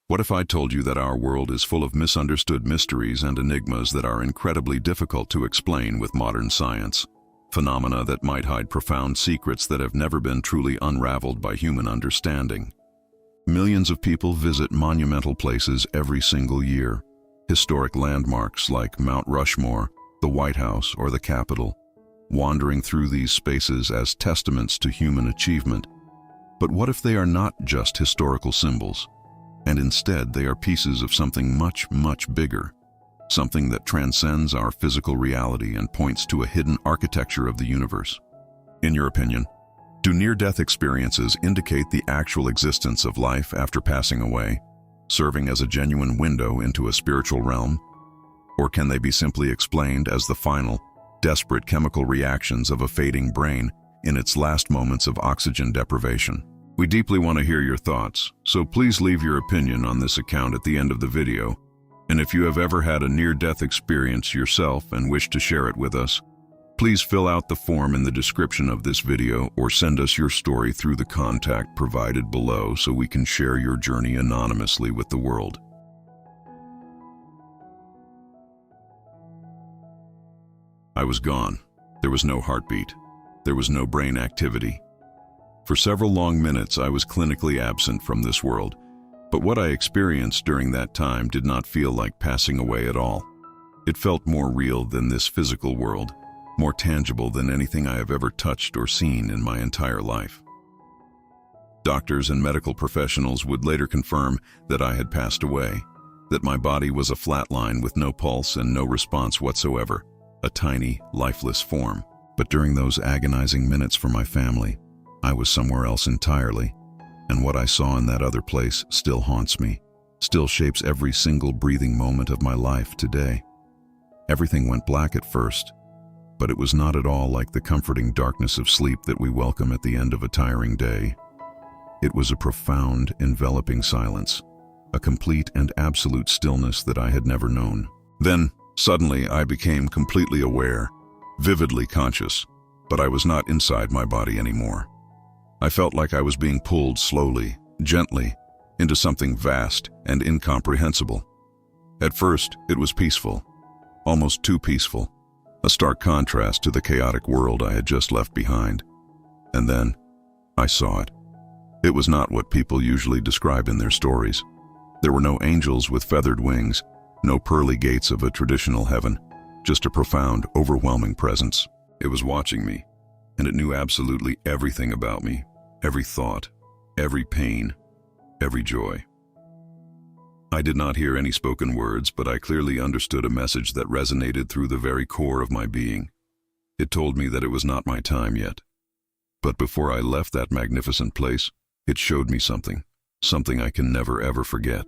What if I told you that our world is full of misunderstood mysteries and enigmas that are incredibly difficult to explain with modern science? Phenomena that might hide profound secrets that have never been truly unraveled by human understanding. Millions of people visit monumental places every single year. Historic landmarks like Mount Rushmore, the White House, or the Capitol, wandering through these spaces as testaments to human achievement. But what if they are not just historical symbols, and instead they are pieces of something much, much bigger, something that transcends our physical reality and points to a hidden architecture of the universe? In your opinion, do near-death experiences indicate the actual existence of life after passing away, serving as a genuine window into a spiritual realm? Or can they be simply explained as the final, desperate chemical reactions of a fading brain in its last moments of oxygen deprivation? We deeply want to hear your thoughts, so please leave your opinion on this account at the end of the video. And if you have ever had a near-death experience yourself and wish to share it with us, please fill out the form in the description of this video or send us your story through the contact provided below so we can share your journey anonymously with the world. I was gone. There was no heartbeat. There was no brain activity. For several long minutes, I was clinically absent from this world, but what I experienced during that time did not feel like passing away at all. It felt more real than this physical world, more tangible than anything I have ever touched or seen in my entire life. Doctors and medical professionals would later confirm that I had passed away, that my body was a flat line with no pulse and no response whatsoever, a tiny, lifeless form. But during those agonizing minutes for my family, I was somewhere else entirely, and what I saw in that other place still haunts me, still shapes every single breathing moment of my life today. Everything went black at first, but it was not at all like the comforting darkness of sleep that we welcome at the end of a tiring day. It was a profound, enveloping silence, a complete and absolute stillness that I had never known. Then, suddenly, I became completely aware, vividly conscious, but I was not inside my body anymore. I felt like I was being pulled slowly, gently, into something vast and incomprehensible. At first, it was peaceful, almost too peaceful, a stark contrast to the chaotic world I had just left behind. And then, I saw it. It was not what people usually describe in their stories. There were no angels with feathered wings, no pearly gates of a traditional heaven, just a profound, overwhelming presence. It was watching me, and it knew absolutely everything about me, every thought, every pain, every joy. I did not hear any spoken words, but I clearly understood a message that resonated through the very core of my being. It told me that it was not my time yet. But before I left that magnificent place, it showed me something I can never ever forget.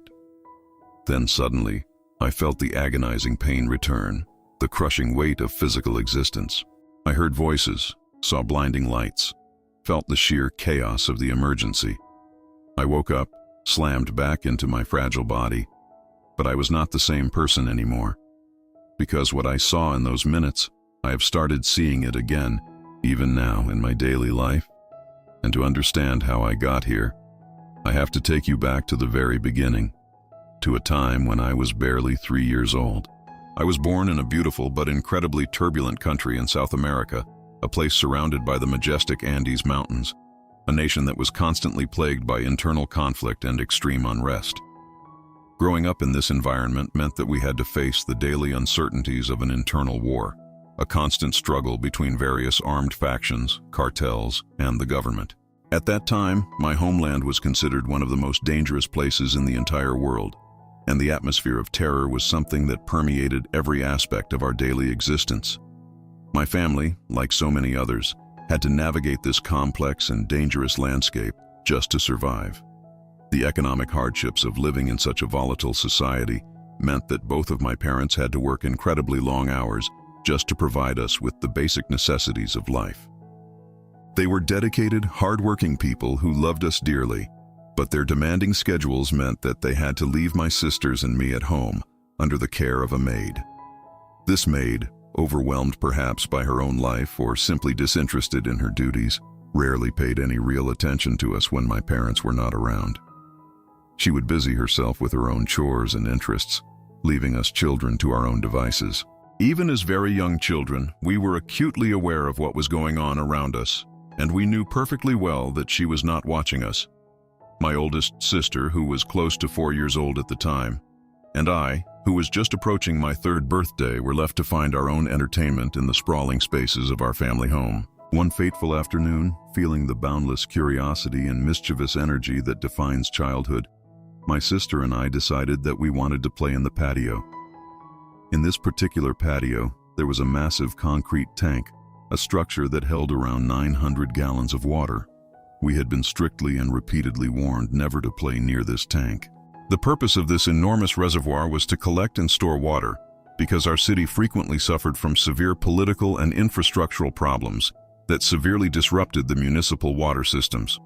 Then suddenly, I felt the agonizing pain return, the crushing weight of physical existence. I heard voices, saw blinding lights, felt the sheer chaos of the emergency. I woke up, slammed back into my fragile body, but I was not the same person anymore. Because what I saw in those minutes, I have started seeing it again, even now in my daily life. And to understand how I got here, I have to take you back to the very beginning, to a time when I was barely 3 years old. I was born in a beautiful but incredibly turbulent country in South America, a place surrounded by the majestic Andes Mountains, a nation that was constantly plagued by internal conflict and extreme unrest. Growing up in this environment meant that we had to face the daily uncertainties of an internal war, a constant struggle between various armed factions, cartels, and the government. At that time, my homeland was considered one of the most dangerous places in the entire world, and the atmosphere of terror was something that permeated every aspect of our daily existence. My family, like so many others, had to navigate this complex and dangerous landscape just to survive. The economic hardships of living in such a volatile society meant that both of my parents had to work incredibly long hours just to provide us with the basic necessities of life. They were dedicated, hard-working people who loved us dearly, but their demanding schedules meant that they had to leave my sisters and me at home under the care of a maid. This maid, overwhelmed perhaps by her own life or simply disinterested in her duties, rarely paid any real attention to us when my parents were not around. She would busy herself with her own chores and interests, leaving us children to our own devices. Even as very young children, we were acutely aware of what was going on around us, and we knew perfectly well that she was not watching us. My oldest sister, who was close to 4 years old at the time, and I, who was just approaching my 3rd birthday, were left to find our own entertainment in the sprawling spaces of our family home. One fateful afternoon, feeling the boundless curiosity and mischievous energy that defines childhood, my sister and I decided that we wanted to play in the patio. In this particular patio, there was a massive concrete tank, a structure that held around 900 gallons of water. We had been strictly and repeatedly warned never to play near this tank. The purpose of this enormous reservoir was to collect and store water, because our city frequently suffered from severe political and infrastructural problems that severely disrupted the municipal water systems.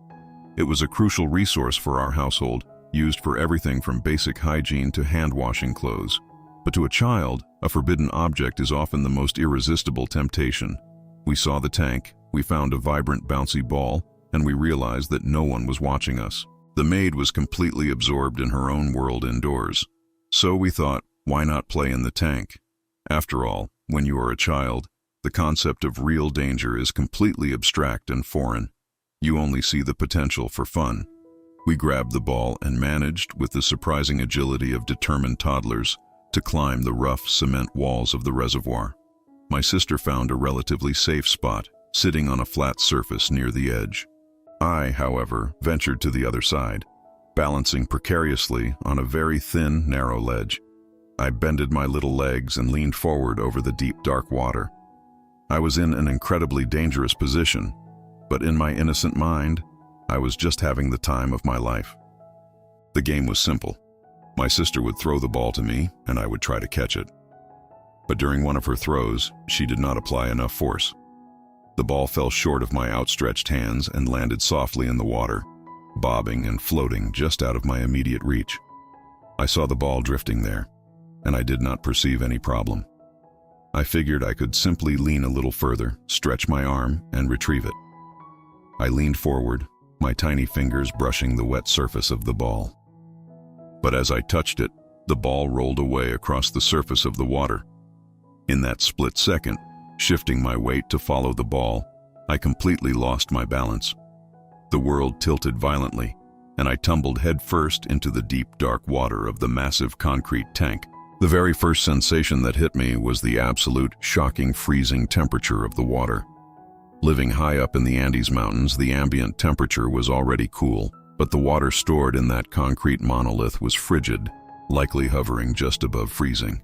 It was a crucial resource for our household, used for everything from basic hygiene to hand-washing clothes. But to a child, a forbidden object is often the most irresistible temptation. We saw the tank, we found a vibrant, bouncy ball, and we realized that no one was watching us. The maid was completely absorbed in her own world indoors. So we thought, why not play in the tank? After all, when you are a child, the concept of real danger is completely abstract and foreign. You only see the potential for fun. We grabbed the ball and managed, with the surprising agility of determined toddlers, to climb the rough cement walls of the reservoir. My sister found a relatively safe spot, sitting on a flat surface near the edge. I, however, ventured to the other side, balancing precariously on a very thin, narrow ledge. I bended my little legs and leaned forward over the deep, dark water. I was in an incredibly dangerous position, but in my innocent mind, I was just having the time of my life. The game was simple. My sister would throw the ball to me, and I would try to catch it. But during one of her throws, she did not apply enough force. The ball fell short of my outstretched hands and landed softly in the water, bobbing and floating just out of my immediate reach. I saw the ball drifting there, and I did not perceive any problem. I figured I could simply lean a little further, stretch my arm, and retrieve it. I leaned forward, my tiny fingers brushing the wet surface of the ball. But as I touched it, the ball rolled away across the surface of the water. In that split second, shifting my weight to follow the ball, I completely lost my balance. The world tilted violently, and I tumbled headfirst into the deep, dark water of the massive concrete tank. The very first sensation that hit me was the absolute, shocking, freezing temperature of the water. Living high up in the Andes Mountains, the ambient temperature was already cool, but the water stored in that concrete monolith was frigid, likely hovering just above freezing.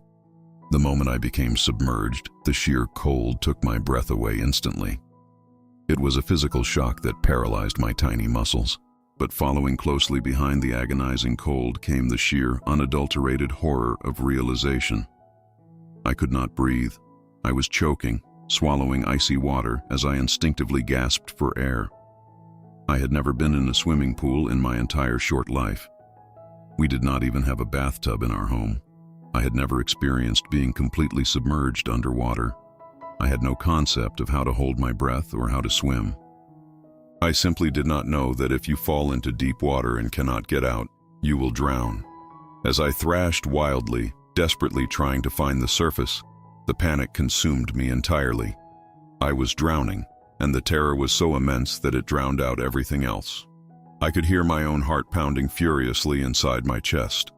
The moment I became submerged, the sheer cold took my breath away instantly. It was a physical shock that paralyzed my tiny muscles, but following closely behind the agonizing cold came the sheer, unadulterated horror of realization. I could not breathe. I was choking, swallowing icy water as I instinctively gasped for air. I had never been in a swimming pool in my entire short life. We did not even have a bathtub in our home. I had never experienced being completely submerged underwater. I had no concept of how to hold my breath or how to swim. I simply did not know that if you fall into deep water and cannot get out, you will drown. As I thrashed wildly, desperately trying to find the surface, the panic consumed me entirely. I was drowning, and the terror was so immense that it drowned out everything else. I could hear my own heart pounding furiously inside my chest.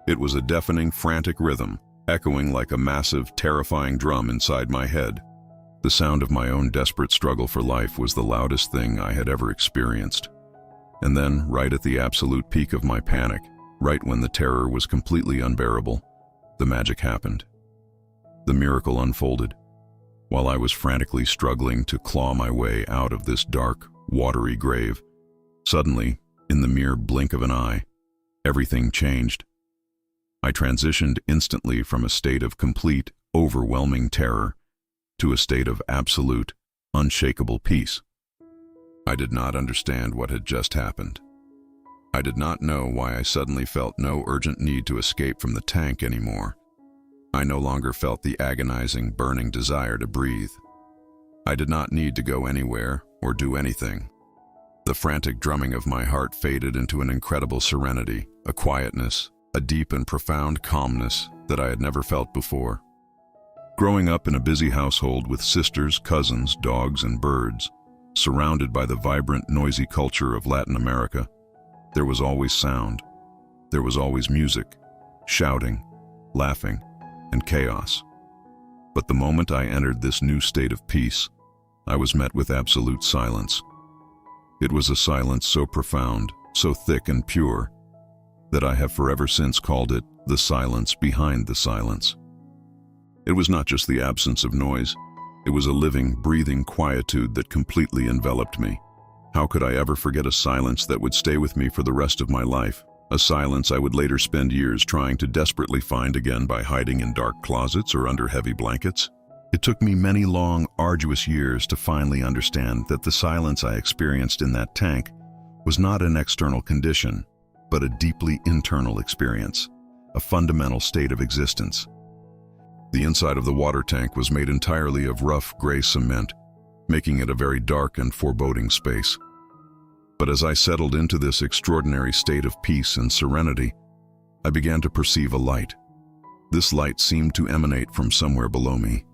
It was a deafening, frantic rhythm, echoing like a massive, terrifying drum inside my head. The sound of my own desperate struggle for life was the loudest thing I had ever experienced. And then, right at the absolute peak of my panic, right when the terror was completely unbearable, the magic happened. The miracle unfolded. While I was frantically struggling to claw my way out of this dark, watery grave, suddenly, in the mere blink of an eye, everything changed. I transitioned instantly from a state of complete, overwhelming terror to a state of absolute, unshakable peace. I did not understand what had just happened. I did not know why I suddenly felt no urgent need to escape from the tank anymore. I no longer felt the agonizing, burning desire to breathe. I did not need to go anywhere or do anything. The frantic drumming of my heart faded into an incredible serenity, a quietness, a deep and profound calmness that I had never felt before. Growing up in a busy household with sisters, cousins, dogs, and birds, surrounded by the vibrant, noisy culture of Latin America, there was always sound. There was always music, shouting, laughing, and chaos. But the moment I entered this new state of peace, I was met with absolute silence. It was a silence so profound, so thick and pure, that I have forever since called it the silence behind the silence. It was not just the absence of noise, it was a living, breathing quietude that completely enveloped me. How could I ever forget a silence that would stay with me for the rest of my life? A silence I would later spend years trying to desperately find again by hiding in dark closets or under heavy blankets. It took me many long, arduous years to finally understand that the silence I experienced in that tank was not an external condition, but a deeply internal experience, a fundamental state of existence. The inside of the water tank was made entirely of rough gray cement, making it a very dark and foreboding space. But as I settled into this extraordinary state of peace and serenity, I began to perceive a light. This light seemed to emanate from somewhere below me.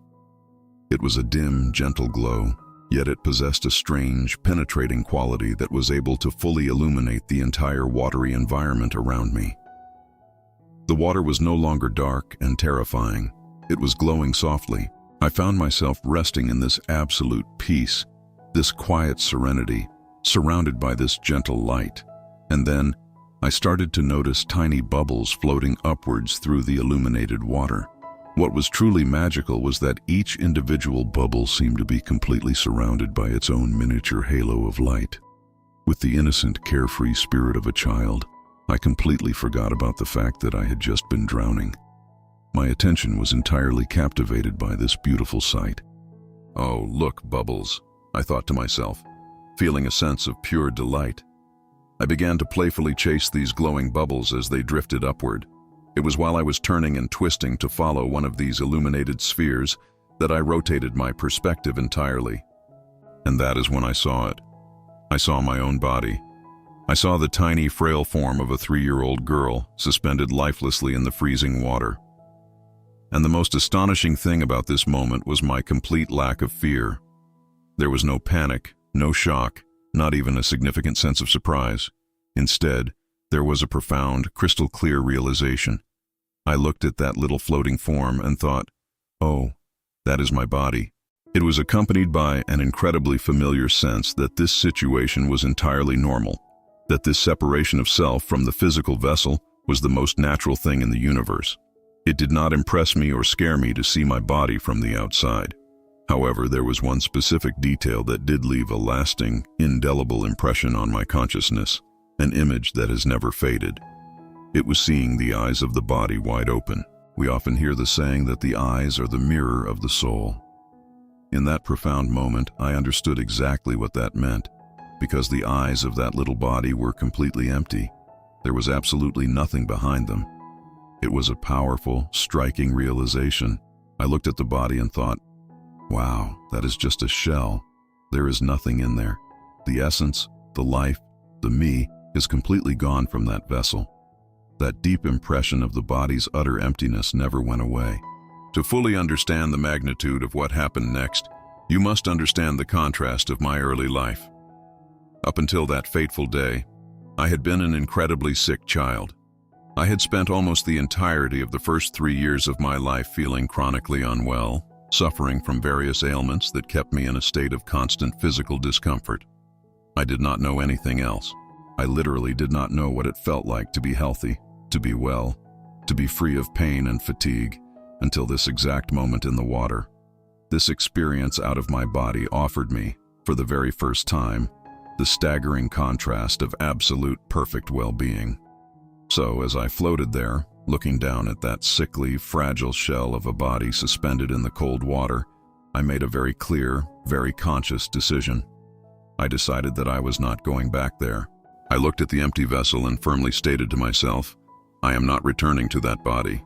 It was a dim, gentle glow, yet it possessed a strange, penetrating quality that was able to fully illuminate the entire watery environment around me. The water was no longer dark and terrifying. It was glowing softly. I found myself resting in this absolute peace, this quiet serenity, surrounded by this gentle light. And then, I started to notice tiny bubbles floating upwards through the illuminated water. What was truly magical was that each individual bubble seemed to be completely surrounded by its own miniature halo of light. With the innocent, carefree spirit of a child, I completely forgot about the fact that I had just been drowning. My attention was entirely captivated by this beautiful sight. "Oh, look, bubbles," I thought to myself, feeling a sense of pure delight. I began to playfully chase these glowing bubbles as they drifted upward. It was while I was turning and twisting to follow one of these illuminated spheres that I rotated my perspective entirely. And that is when I saw it. I saw my own body. I saw the tiny, frail form of a 3-year-old girl suspended lifelessly in the freezing water. And the most astonishing thing about this moment was my complete lack of fear. There was no panic, no shock, not even a significant sense of surprise. Instead, there was a profound, crystal-clear realization. I looked at that little floating form and thought, "Oh, that is my body." It was accompanied by an incredibly familiar sense that this situation was entirely normal, that this separation of self from the physical vessel was the most natural thing in the universe. It did not impress me or scare me to see my body from the outside. However, there was one specific detail that did leave a lasting, indelible impression on my consciousness, an image that has never faded. It was seeing the eyes of the body wide open. We often hear the saying that the eyes are the mirror of the soul. In that profound moment, I understood exactly what that meant, because the eyes of that little body were completely empty. There was absolutely nothing behind them. It was a powerful, striking realization. I looked at the body and thought, "Wow, that is just a shell. There is nothing in there. The essence, the life, the me, is completely gone from that vessel." That deep impression of the body's utter emptiness never went away. To fully understand the magnitude of what happened next, you must understand the contrast of my early life. Up until that fateful day, I had been an incredibly sick child. I had spent almost the entirety of the first 3 years of my life feeling chronically unwell, suffering from various ailments that kept me in a state of constant physical discomfort. I did not know anything else. I literally did not know what it felt like to be healthy, to be well, to be free of pain and fatigue, until this exact moment in the water. This experience out of my body offered me, for the very first time, the staggering contrast of absolute perfect well-being. So as I floated there, looking down at that sickly, fragile shell of a body suspended in the cold water, I made a very clear, very conscious decision. I decided that I was not going back there. I looked at the empty vessel and firmly stated to myself, I am not returning to that body.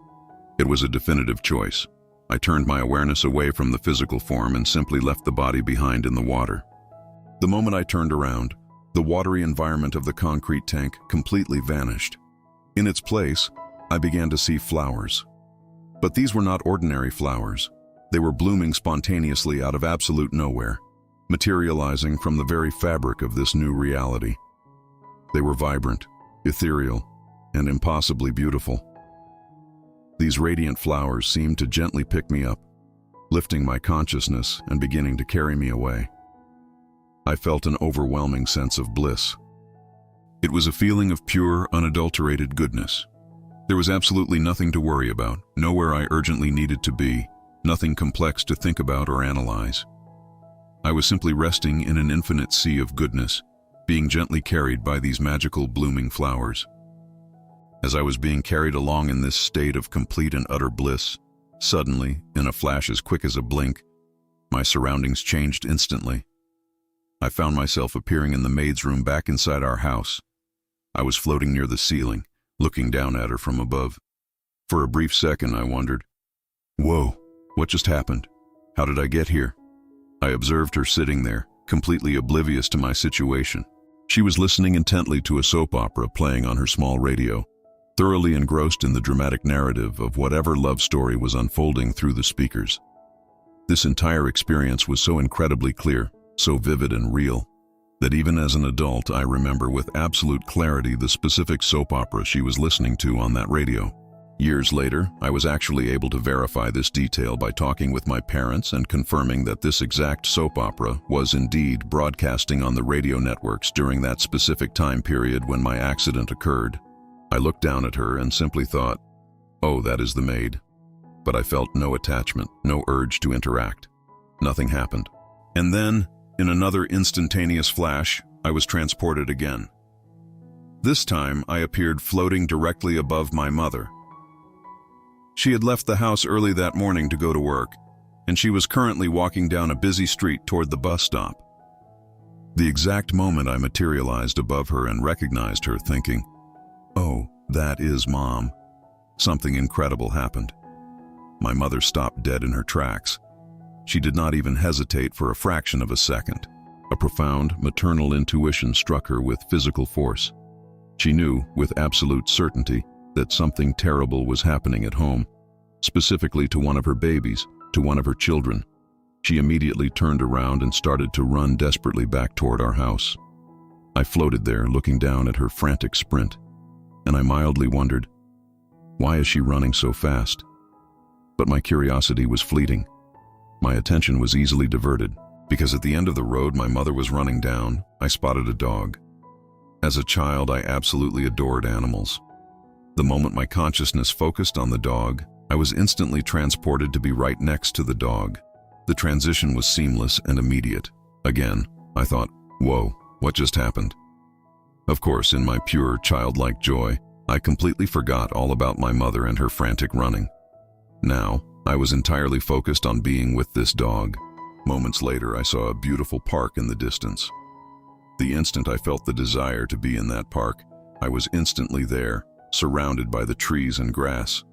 It was a definitive choice. I turned my awareness away from the physical form and simply left the body behind in the water. The moment I turned around, The watery environment of the concrete tank completely vanished. In its place, I began to see flowers. But these were not ordinary flowers. They were blooming spontaneously out of absolute nowhere, materializing from the very fabric of this new reality. They were vibrant, ethereal, and impossibly beautiful. These radiant flowers seemed to gently pick me up, lifting my consciousness and beginning to carry me away. I felt an overwhelming sense of bliss. It was a feeling of pure, unadulterated goodness. There was absolutely nothing to worry about, nowhere I urgently needed to be, nothing complex to think about or analyze. I was simply resting in an infinite sea of goodness, being gently carried by these magical blooming flowers. As I was being carried along in this state of complete and utter bliss, suddenly, in a flash as quick as a blink, my surroundings changed instantly. I found myself appearing in the maid's room back inside our house. I was floating near the ceiling, looking down at her from above. For a brief second, I wondered, "Whoa, what just happened? How did I get here?" I observed her sitting there, completely oblivious to my situation. She was listening intently to a soap opera playing on her small radio, thoroughly engrossed in the dramatic narrative of whatever love story was unfolding through the speakers. This entire experience was so incredibly clear, so vivid and real, that even as an adult I remember with absolute clarity the specific soap opera she was listening to on that radio. Years later, I was actually able to verify this detail by talking with my parents and confirming that this exact soap opera was indeed broadcasting on the radio networks during that specific time period when my accident occurred. I looked down at her and simply thought, "Oh, that is the maid." But I felt no attachment, no urge to interact. Nothing happened. And then, in another instantaneous flash, I was transported again. This time, I appeared floating directly above my mother. She had left the house early that morning to go to work, and she was currently walking down a busy street toward the bus stop. The exact moment I materialized above her and recognized her, thinking, "Oh, that is Mom," something incredible happened. My mother stopped dead in her tracks. She did not even hesitate for a fraction of a second. A profound maternal intuition struck her with physical force. She knew, with absolute certainty, that something terrible was happening at home, specifically to one of her babies, to one of her children. She immediately turned around and started to run desperately back toward our house. I floated there, looking down at her frantic sprint, and I mildly wondered, why is she running so fast? But my curiosity was fleeting. My attention was easily diverted, because at the end of the road my mother was running down, I spotted a dog. As a child, I absolutely adored animals. The moment my consciousness focused on the dog, I was instantly transported to be right next to the dog. The transition was seamless and immediate. Again, I thought, "Whoa, what just happened?" Of course, in my pure, childlike joy, I completely forgot all about my mother and her frantic running. Now, I was entirely focused on being with this dog. Moments later, I saw a beautiful park in the distance. The instant I felt the desire to be in that park, I was instantly there, surrounded by the trees and grass.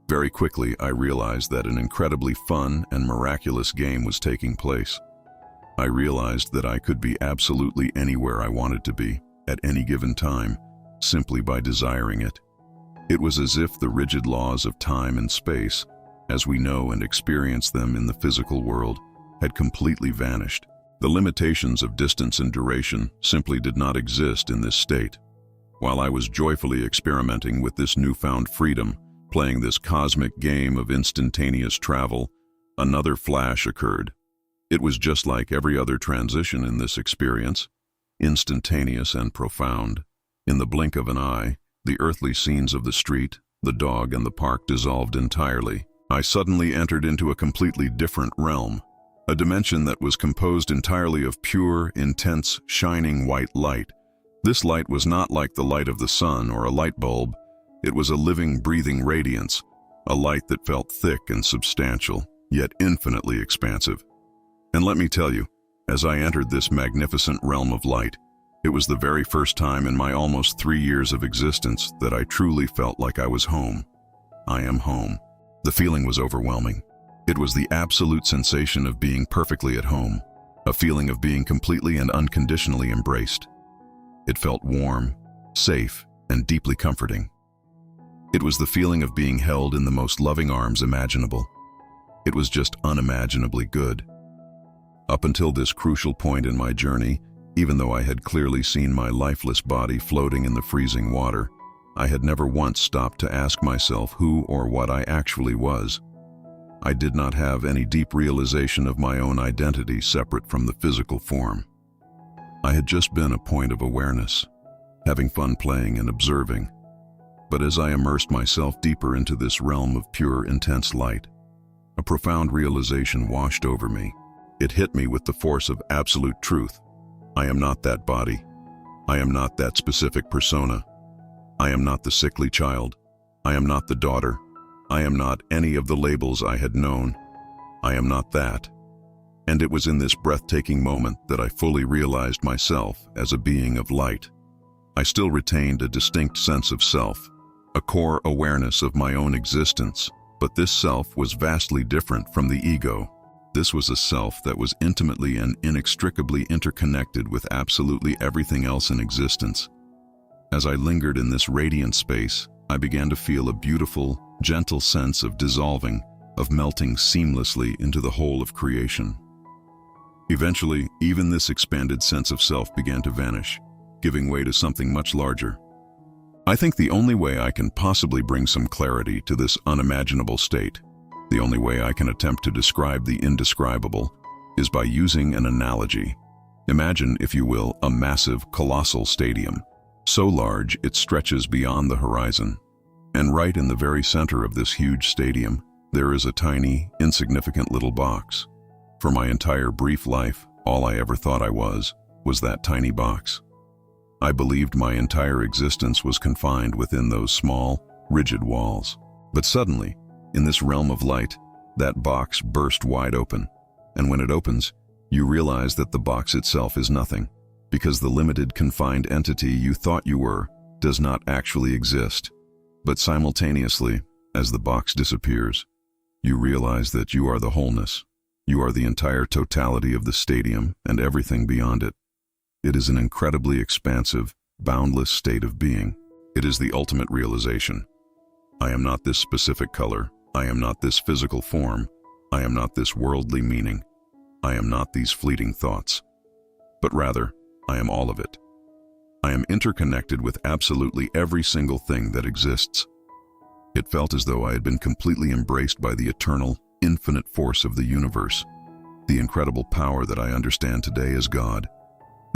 Very quickly, I realized that an incredibly fun and miraculous game was taking place. I realized that I could be absolutely anywhere I wanted to be, at any given time, simply by desiring it. It was as if the rigid laws of time and space, as we know and experience them in the physical world, had completely vanished. The limitations of distance and duration simply did not exist in this state. While I was joyfully experimenting with this newfound freedom, playing this cosmic game of instantaneous travel, another flash occurred. It was just like every other transition in this experience, instantaneous and profound. In the blink of an eye, the earthly scenes of the street, the dog, and the park dissolved entirely. I suddenly entered into a completely different realm, a dimension that was composed entirely of pure, intense, shining white light. This light was not like the light of the sun or a light bulb. It was a living, breathing radiance, a light that felt thick and substantial, yet infinitely expansive. And let me tell you, as I entered this magnificent realm of light, it was the very first time in my almost 3 years of existence that I truly felt like I was home. I am home. The feeling was overwhelming. It was the absolute sensation of being perfectly at home, a feeling of being completely and unconditionally embraced. It felt warm, safe, and deeply comforting. It was the feeling of being held in the most loving arms imaginable. It was just unimaginably good. Up until this crucial point in my journey, even though I had clearly seen my lifeless body floating in the freezing water, I had never once stopped to ask myself who or what I actually was. I did not have any deep realization of my own identity separate from the physical form. I had just been a point of awareness, having fun playing and observing. But as I immersed myself deeper into this realm of pure, intense light, a profound realization washed over me. It hit me with the force of absolute truth. I am not that body. I am not that specific persona. I am not the sickly child. I am not the daughter. I am not any of the labels I had known. I am not that. And it was in this breathtaking moment that I fully realized myself as a being of light. I still retained a distinct sense of self, a core awareness of my own existence, but this self was vastly different from the ego. This was a self that was intimately and inextricably interconnected with absolutely everything else in existence. As I lingered in this radiant space, I began to feel a beautiful, gentle sense of dissolving, of melting seamlessly into the whole of creation. Eventually, even this expanded sense of self began to vanish, giving way to something much larger. I think the only way I can possibly bring some clarity to this unimaginable state, the only way I can attempt to describe the indescribable, is by using an analogy. Imagine, if you will, a massive, colossal stadium, so large it stretches beyond the horizon. And right in the very center of this huge stadium, there is a tiny, insignificant little box. For my entire brief life, all I ever thought I was that tiny box. I believed my entire existence was confined within those small, rigid walls. But suddenly, in this realm of light, that box burst wide open. And when it opens, you realize that the box itself is nothing, because the limited, confined entity you thought you were does not actually exist. But simultaneously, as the box disappears, you realize that you are the wholeness. You are the entire totality of the stadium and everything beyond it. It is an incredibly expansive, boundless state of being. It is the ultimate realization. I am not this specific color. I am not this physical form. I am not this worldly meaning. I am not these fleeting thoughts. But rather, I am all of it. I am interconnected with absolutely every single thing that exists. It felt as though I had been completely embraced by the eternal, infinite force of the universe, the incredible power that I understand today as God,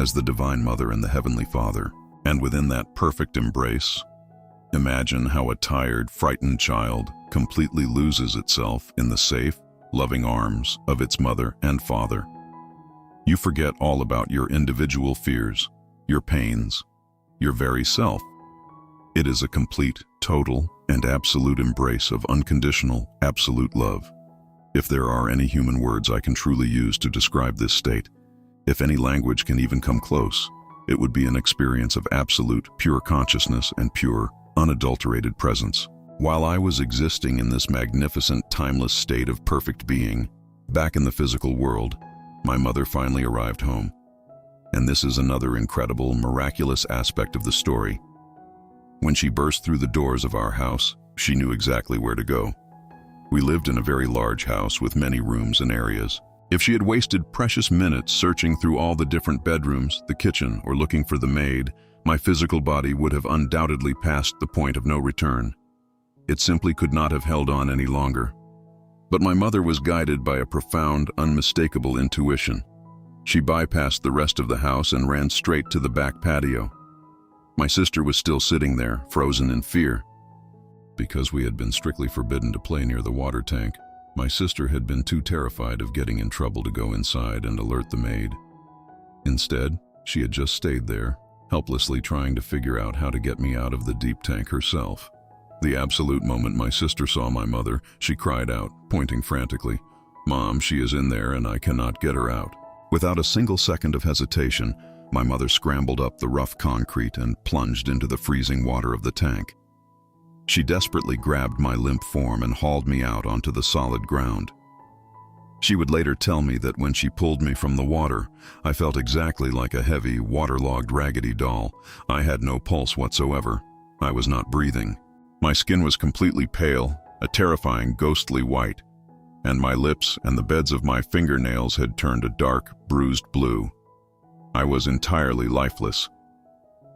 as the Divine Mother and the Heavenly Father. And within that perfect embrace, imagine how a tired, frightened child completely loses itself in the safe, loving arms of its mother and father. You forget all about your individual fears, your pains, your very self. It is a complete, total, and absolute embrace of unconditional, absolute love. If there are any human words I can truly use to describe this state, if any language can even come close, it would be an experience of absolute, pure consciousness and pure, unadulterated presence. While I was existing in this magnificent, timeless state of perfect being, back in the physical world, my mother finally arrived home. And this is another incredible, miraculous aspect of the story. When she burst through the doors of our house, she knew exactly where to go. We lived in a very large house with many rooms and areas. If she had wasted precious minutes searching through all the different bedrooms, the kitchen, or looking for the maid, my physical body would have undoubtedly passed the point of no return. It simply could not have held on any longer. But my mother was guided by a profound, unmistakable intuition. She bypassed the rest of the house and ran straight to the back patio. My sister was still sitting there, frozen in fear. Because we had been strictly forbidden to play near the water tank, my sister had been too terrified of getting in trouble to go inside and alert the maid. Instead, she had just stayed there, helplessly trying to figure out how to get me out of the deep tank herself. The absolute moment my sister saw my mother, she cried out, pointing frantically, "Mom, she is in there and I cannot get her out." Without a single second of hesitation, my mother scrambled up the rough concrete and plunged into the freezing water of the tank. She desperately grabbed my limp form and hauled me out onto the solid ground. She would later tell me that when she pulled me from the water, I felt exactly like a heavy, waterlogged raggedy doll. I had no pulse whatsoever. I was not breathing. My skin was completely pale, a terrifying ghostly white, and my lips and the beds of my fingernails had turned a dark, bruised blue. I was entirely lifeless.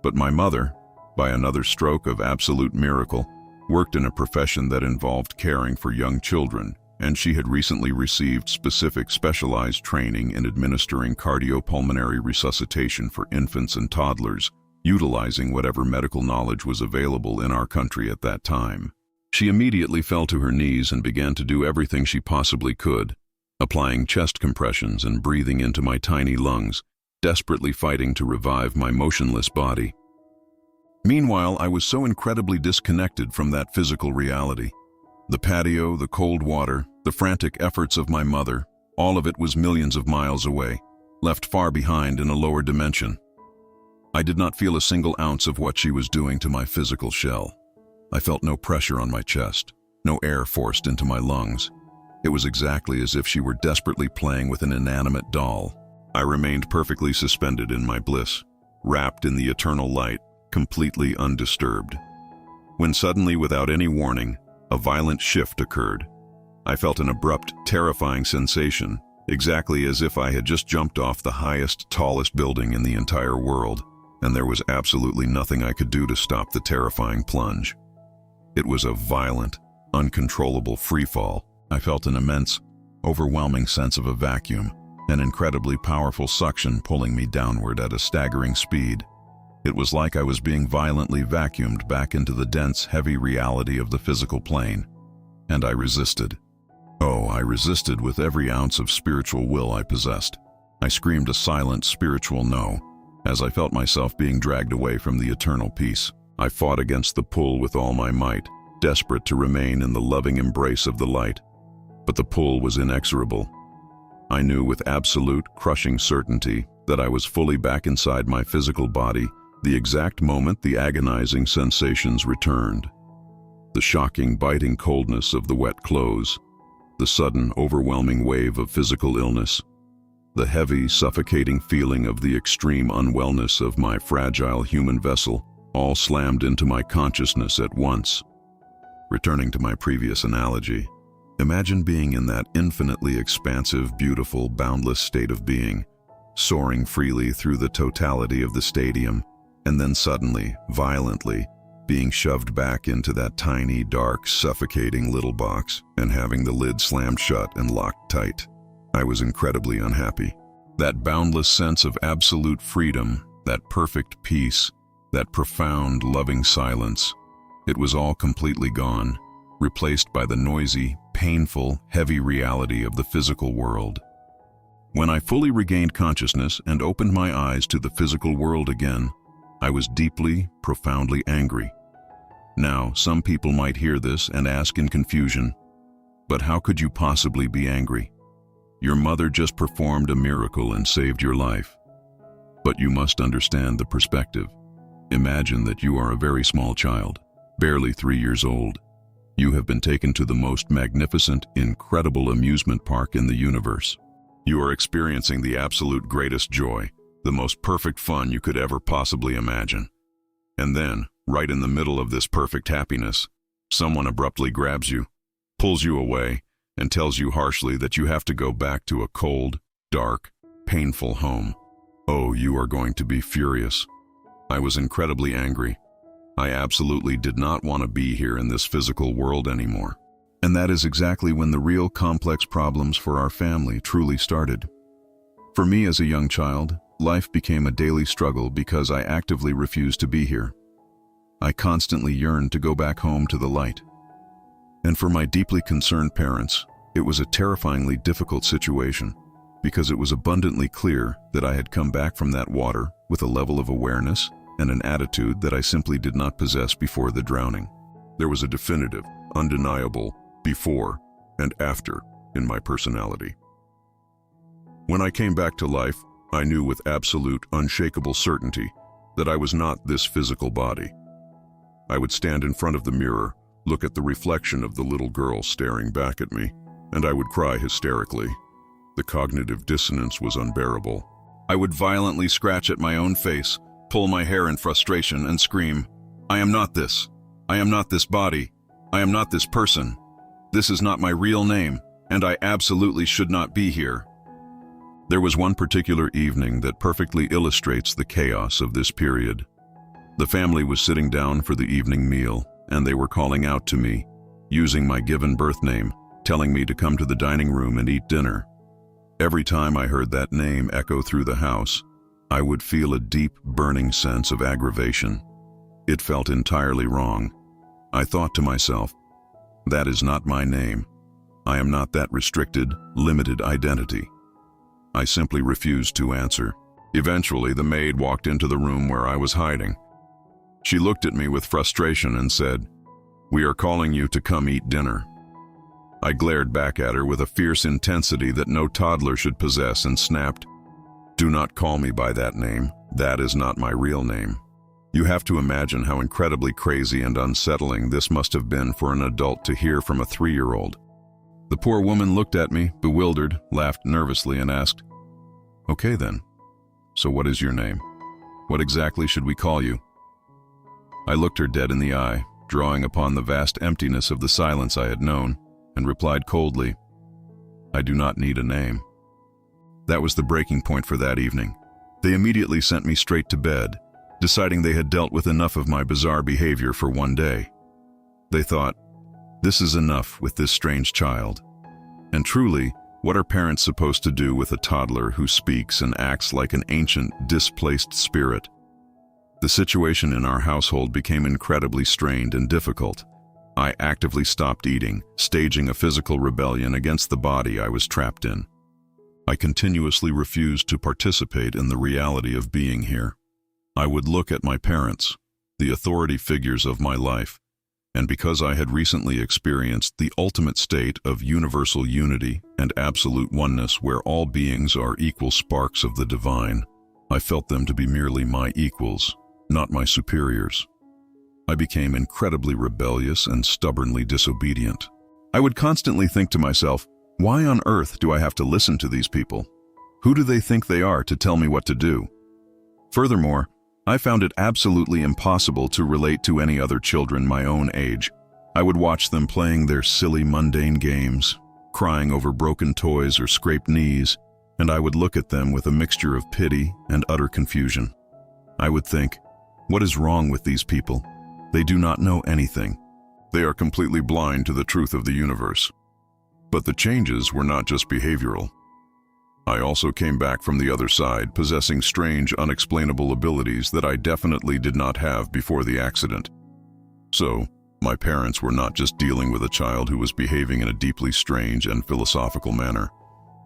But my mother, by another stroke of absolute miracle, worked in a profession that involved caring for young children, and she had recently received specialized training in administering cardiopulmonary resuscitation for infants and toddlers, utilizing whatever medical knowledge was available in our country at that time. She immediately fell to her knees and began to do everything she possibly could, applying chest compressions and breathing into my tiny lungs, desperately fighting to revive my motionless body. Meanwhile, I was so incredibly disconnected from that physical reality. The patio, the cold water, the frantic efforts of my mother, all of it was millions of miles away, left far behind in a lower dimension. I did not feel a single ounce of what she was doing to my physical shell. I felt no pressure on my chest, no air forced into my lungs. It was exactly as if she were desperately playing with an inanimate doll. I remained perfectly suspended in my bliss, wrapped in the eternal light, completely undisturbed. When suddenly, without any warning, a violent shift occurred. I felt an abrupt, terrifying sensation, exactly as if I had just jumped off the highest, tallest building in the entire world, and there was absolutely nothing I could do to stop the terrifying plunge. It was a violent, uncontrollable freefall. I felt an immense, overwhelming sense of a vacuum, an incredibly powerful suction pulling me downward at a staggering speed. It was like I was being violently vacuumed back into the dense, heavy reality of the physical plane. And I resisted. Oh, I resisted with every ounce of spiritual will I possessed. I screamed a silent, spiritual no, as I felt myself being dragged away from the eternal peace. I fought against the pull with all my might, desperate to remain in the loving embrace of the light. But the pull was inexorable. I knew with absolute, crushing certainty that I was fully back inside my physical body the exact moment the agonizing sensations returned. The shocking, biting coldness of the wet clothes, the sudden, overwhelming wave of physical illness, the heavy, suffocating feeling of the extreme unwellness of my fragile human vessel, all slammed into my consciousness at once. Returning to my previous analogy, imagine being in that infinitely expansive, beautiful, boundless state of being, soaring freely through the totality of the stadium, and then suddenly, violently, being shoved back into that tiny, dark, suffocating little box and having the lid slammed shut and locked tight. I was incredibly unhappy. That boundless sense of absolute freedom, that perfect peace, that profound, loving silence, it was all completely gone, replaced by the noisy, painful, heavy reality of the physical world. When I fully regained consciousness and opened my eyes to the physical world again, I was deeply, profoundly angry. Now, some people might hear this and ask in confusion, but how could you possibly be angry? Your mother just performed a miracle and saved your life. But you must understand the perspective. Imagine that you are a very small child, barely 3 years old. You have been taken to the most magnificent, incredible amusement park in the universe. You are experiencing the absolute greatest joy, the most perfect fun you could ever possibly imagine. And then, right in the middle of this perfect happiness, someone abruptly grabs you, pulls you away, and tells you harshly that you have to go back to a cold, dark, painful home. Oh, you are going to be furious. I was incredibly angry. I absolutely did not want to be here in this physical world anymore. And that is exactly when the real complex problems for our family truly started. For me as a young child, life became a daily struggle because I actively refused to be here. I constantly yearned to go back home to the light. And for my deeply concerned parents, it was a terrifyingly difficult situation because it was abundantly clear that I had come back from that water with a level of awareness and an attitude that I simply did not possess before the drowning. There was a definitive, undeniable before and after in my personality. When I came back to life, I knew with absolute, unshakable certainty that I was not this physical body. I would stand in front of the mirror, look at the reflection of the little girl staring back at me, and I would cry hysterically. The cognitive dissonance was unbearable. I would violently scratch at my own face, pull my hair in frustration, and scream, "I am not this. I am not this body. I am not this person. This is not my real name, and I absolutely should not be here." There was one particular evening that perfectly illustrates the chaos of this period. The family was sitting down for the evening meal, and they were calling out to me, using my given birth name, telling me to come to the dining room and eat dinner. Every time I heard that name echo through the house, I would feel a deep, burning sense of aggravation. It felt entirely wrong. I thought to myself, that is not my name. I am not that restricted, limited identity. I simply refused to answer. Eventually, the maid walked into the room where I was hiding. She looked at me with frustration and said, "We are calling you to come eat dinner." I glared back at her with a fierce intensity that no toddler should possess and snapped, "Do not call me by that name. That is not my real name." You have to imagine how incredibly crazy and unsettling this must have been for an adult to hear from a 3-year-old. The poor woman looked at me, bewildered, laughed nervously, and asked, "Okay then, so what is your name? What exactly should we call you?" I looked her dead in the eye, drawing upon the vast emptiness of the silence I had known, and replied coldly, "I do not need a name." That was the breaking point for that evening. They immediately sent me straight to bed, deciding they had dealt with enough of my bizarre behavior for one day. They thought, this is enough with this strange child. And truly, what are parents supposed to do with a toddler who speaks and acts like an ancient, displaced spirit? The situation in our household became incredibly strained and difficult. I actively stopped eating, staging a physical rebellion against the body I was trapped in. I continuously refused to participate in the reality of being here. I would look at my parents, the authority figures of my life, and because I had recently experienced the ultimate state of universal unity and absolute oneness where all beings are equal sparks of the divine, I felt them to be merely my equals, not my superiors. I became incredibly rebellious and stubbornly disobedient. I would constantly think to myself, why on earth do I have to listen to these people? Who do they think they are to tell me what to do? Furthermore, I found it absolutely impossible to relate to any other children my own age. I would watch them playing their silly, mundane games, crying over broken toys or scraped knees, and I would look at them with a mixture of pity and utter confusion. I would think, what is wrong with these people? They do not know anything. They are completely blind to the truth of the universe. But the changes were not just behavioral. I also came back from the other side, possessing strange, unexplainable abilities that I definitely did not have before the accident. So, my parents were not just dealing with a child who was behaving in a deeply strange and philosophical manner,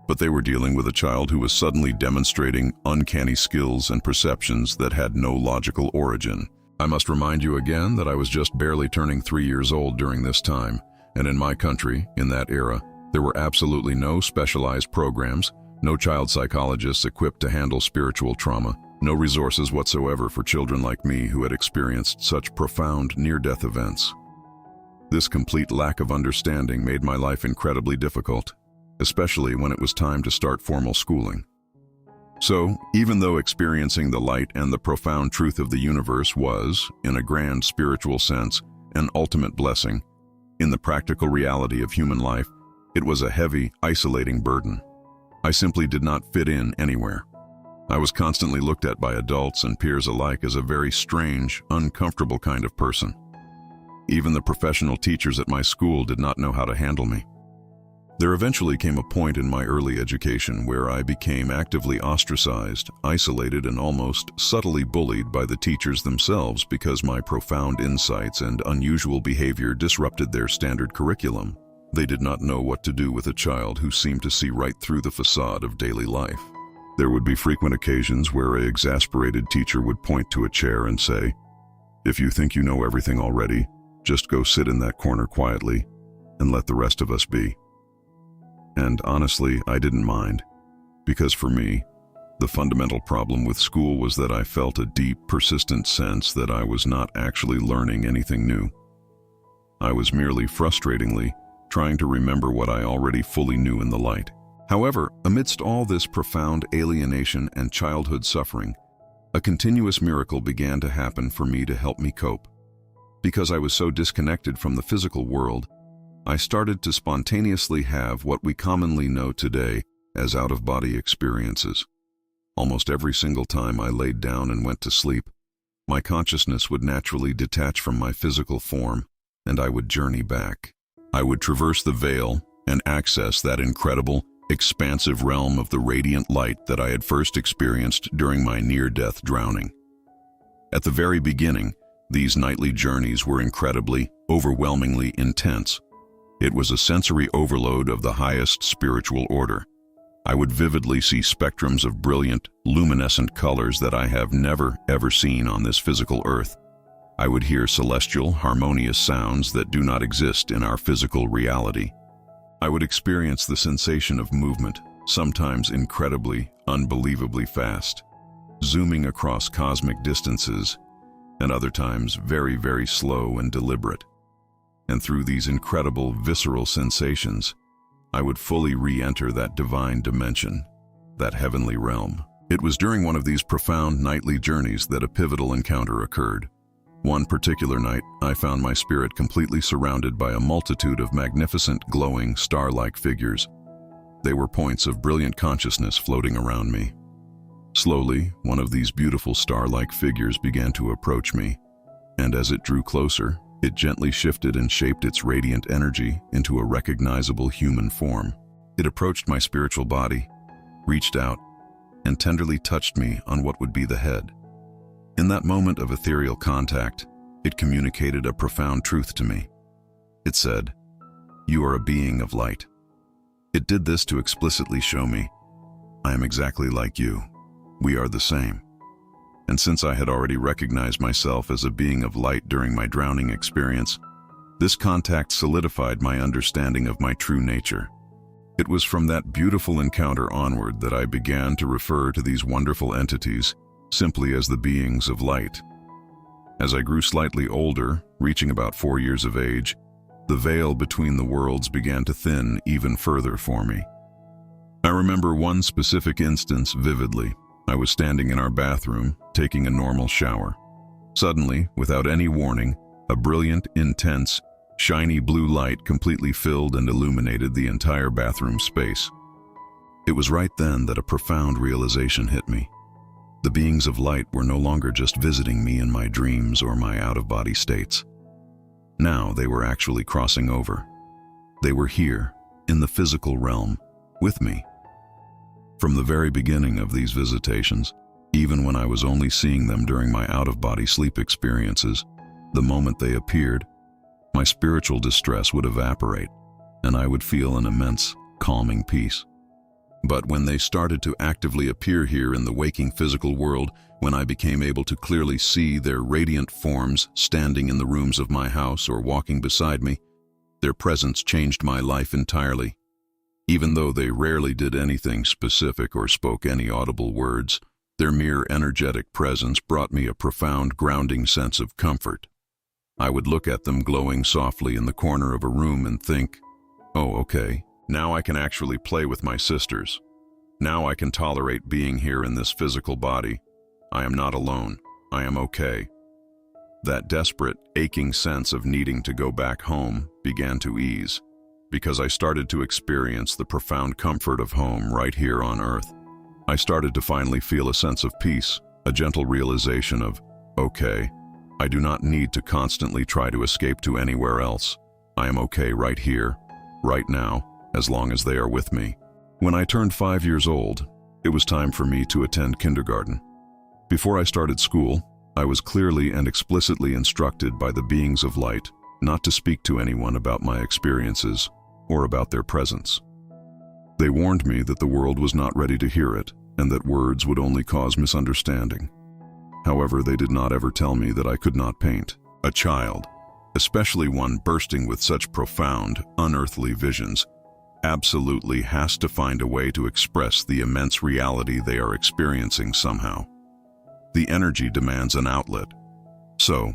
but they were dealing with a child who was suddenly demonstrating uncanny skills and perceptions that had no logical origin. I must remind you again that I was just barely turning 3 years old during this time, and in my country, in that era, there were absolutely no specialized programs, no child psychologists equipped to handle spiritual trauma, no resources whatsoever for children like me who had experienced such profound near-death events. This complete lack of understanding made my life incredibly difficult, especially when it was time to start formal schooling. So, even though experiencing the light and the profound truth of the universe was, in a grand spiritual sense, an ultimate blessing, in the practical reality of human life, it was a heavy, isolating burden. I simply did not fit in anywhere. I was constantly looked at by adults and peers alike as a very strange, uncomfortable kind of person. Even the professional teachers at my school did not know how to handle me. There eventually came a point in my early education where I became actively ostracized, isolated, and almost subtly bullied by the teachers themselves because my profound insights and unusual behavior disrupted their standard curriculum. They did not know what to do with a child who seemed to see right through the facade of daily life. There would be frequent occasions where an exasperated teacher would point to a chair and say, "If you think you know everything already, just go sit in that corner quietly and let the rest of us be." And honestly, I didn't mind, because for me, the fundamental problem with school was that I felt a deep, persistent sense that I was not actually learning anything new. I was merely frustratingly trying to remember what I already fully knew in the light. However, amidst all this profound alienation and childhood suffering, a continuous miracle began to happen for me to help me cope. Because I was so disconnected from the physical world, I started to spontaneously have what we commonly know today as out-of-body experiences. Almost every single time I laid down and went to sleep, my consciousness would naturally detach from my physical form, and I would journey back. I would traverse the veil and access that incredible, expansive realm of the radiant light that I had first experienced during my near-death drowning. At the very beginning, these nightly journeys were incredibly, overwhelmingly intense. It was a sensory overload of the highest spiritual order. I would vividly see spectrums of brilliant, luminescent colors that I have never, ever seen on this physical earth. I would hear celestial, harmonious sounds that do not exist in our physical reality. I would experience the sensation of movement, sometimes incredibly, unbelievably fast, zooming across cosmic distances, and other times very, very slow and deliberate. And through these incredible, visceral sensations, I would fully re-enter that divine dimension, that heavenly realm. It was during one of these profound nightly journeys that a pivotal encounter occurred. One particular night, I found my spirit completely surrounded by a multitude of magnificent, glowing, star-like figures. They were points of brilliant consciousness floating around me. Slowly, one of these beautiful star-like figures began to approach me, and as it drew closer, it gently shifted and shaped its radiant energy into a recognizable human form. It approached my spiritual body, reached out, and tenderly touched me on what would be the head. In that moment of ethereal contact, it communicated a profound truth to me. It said, "You are a being of light." It did this to explicitly show me, I am exactly like you. We are the same. And since I had already recognized myself as a being of light during my drowning experience, this contact solidified my understanding of my true nature. It was from that beautiful encounter onward that I began to refer to these wonderful entities simply as the beings of light. As I grew slightly older, reaching about 4 years of age, the veil between the worlds began to thin even further for me. I remember one specific instance vividly. I was standing in our bathroom, taking a normal shower. Suddenly, without any warning, a brilliant, intense, shiny blue light completely filled and illuminated the entire bathroom space. It was right then that a profound realization hit me. The beings of light were no longer just visiting me in my dreams or my out-of-body states. Now they were actually crossing over. They were here, in the physical realm, with me. From the very beginning of these visitations, even when I was only seeing them during my out-of-body sleep experiences, the moment they appeared, my spiritual distress would evaporate, and I would feel an immense, calming peace. But when they started to actively appear here in the waking physical world, when I became able to clearly see their radiant forms standing in the rooms of my house or walking beside me, their presence changed my life entirely. Even though they rarely did anything specific or spoke any audible words, their mere energetic presence brought me a profound grounding sense of comfort. I would look at them glowing softly in the corner of a room and think, oh, okay, now I can actually play with my sisters. Now I can tolerate being here in this physical body. I am not alone. I am okay. That desperate, aching sense of needing to go back home began to ease, because I started to experience the profound comfort of home right here on Earth. I started to finally feel a sense of peace, a gentle realization of, okay, I do not need to constantly try to escape to anywhere else. I am okay right here, right now, as long as they are with me. When I turned 5 years old, it was time for me to attend kindergarten. Before I started school, I was clearly and explicitly instructed by the beings of light not to speak to anyone about my experiences or about their presence. They warned me that the world was not ready to hear it and that words would only cause misunderstanding. However, they did not ever tell me that I could not paint. A child, especially one bursting with such profound, unearthly visions, absolutely has to find a way to express the immense reality they are experiencing somehow. The energy demands an outlet. So,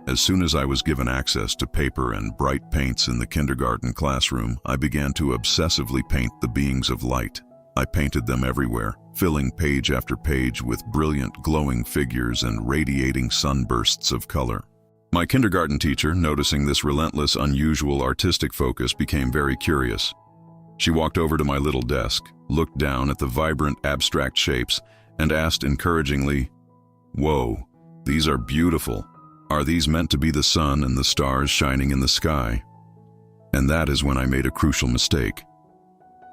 as soon as I was given access to paper and bright paints in the kindergarten classroom, I began to obsessively paint the beings of light. I painted them everywhere, filling page after page with brilliant glowing figures and radiating sunbursts of color. My kindergarten teacher, noticing this relentless, unusual artistic focus, became very curious. She walked over to my little desk, looked down at the vibrant, abstract shapes, and asked encouragingly, "Whoa, these are beautiful. Are these meant to be the sun and the stars shining in the sky?" And that is when I made a crucial mistake.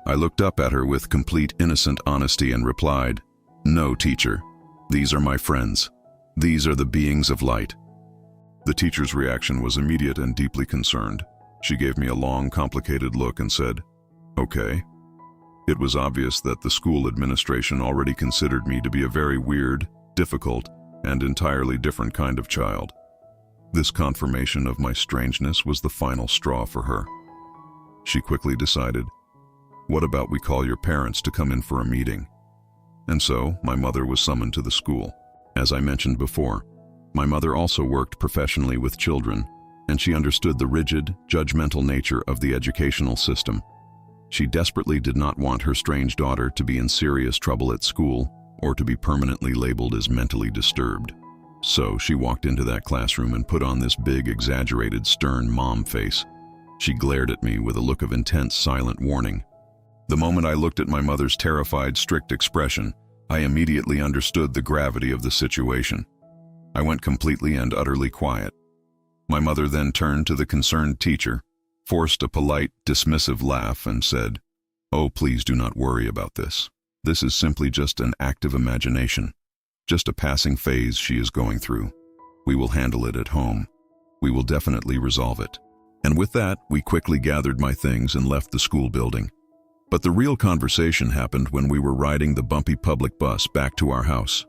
I looked up at her with complete innocent honesty and replied, "No, teacher. These are my friends. These are the beings of light." The teacher's reaction was immediate and deeply concerned. She gave me a long, complicated look and said, "Okay." It was obvious that the school administration already considered me to be a very weird, difficult, and entirely different kind of child. This confirmation of my strangeness was the final straw for her. She quickly decided, "What about we call your parents to come in for a meeting?" And so, my mother was summoned to the school. As I mentioned before, my mother also worked professionally with children, and she understood the rigid, judgmental nature of the educational system. She desperately did not want her strange daughter to be in serious trouble at school or to be permanently labeled as mentally disturbed. So she walked into that classroom and put on this big, exaggerated, stern mom face. She glared at me with a look of intense, silent warning. The moment I looked at my mother's terrified, strict expression, I immediately understood the gravity of the situation. I went completely and utterly quiet. My mother then turned to the concerned teacher, forced a polite, dismissive laugh, and said, "Oh, please do not worry about this. This is simply just an active imagination, just a passing phase she is going through. We will handle it at home. We will definitely resolve it." And with that, we quickly gathered my things and left the school building. But the real conversation happened when we were riding the bumpy public bus back to our house.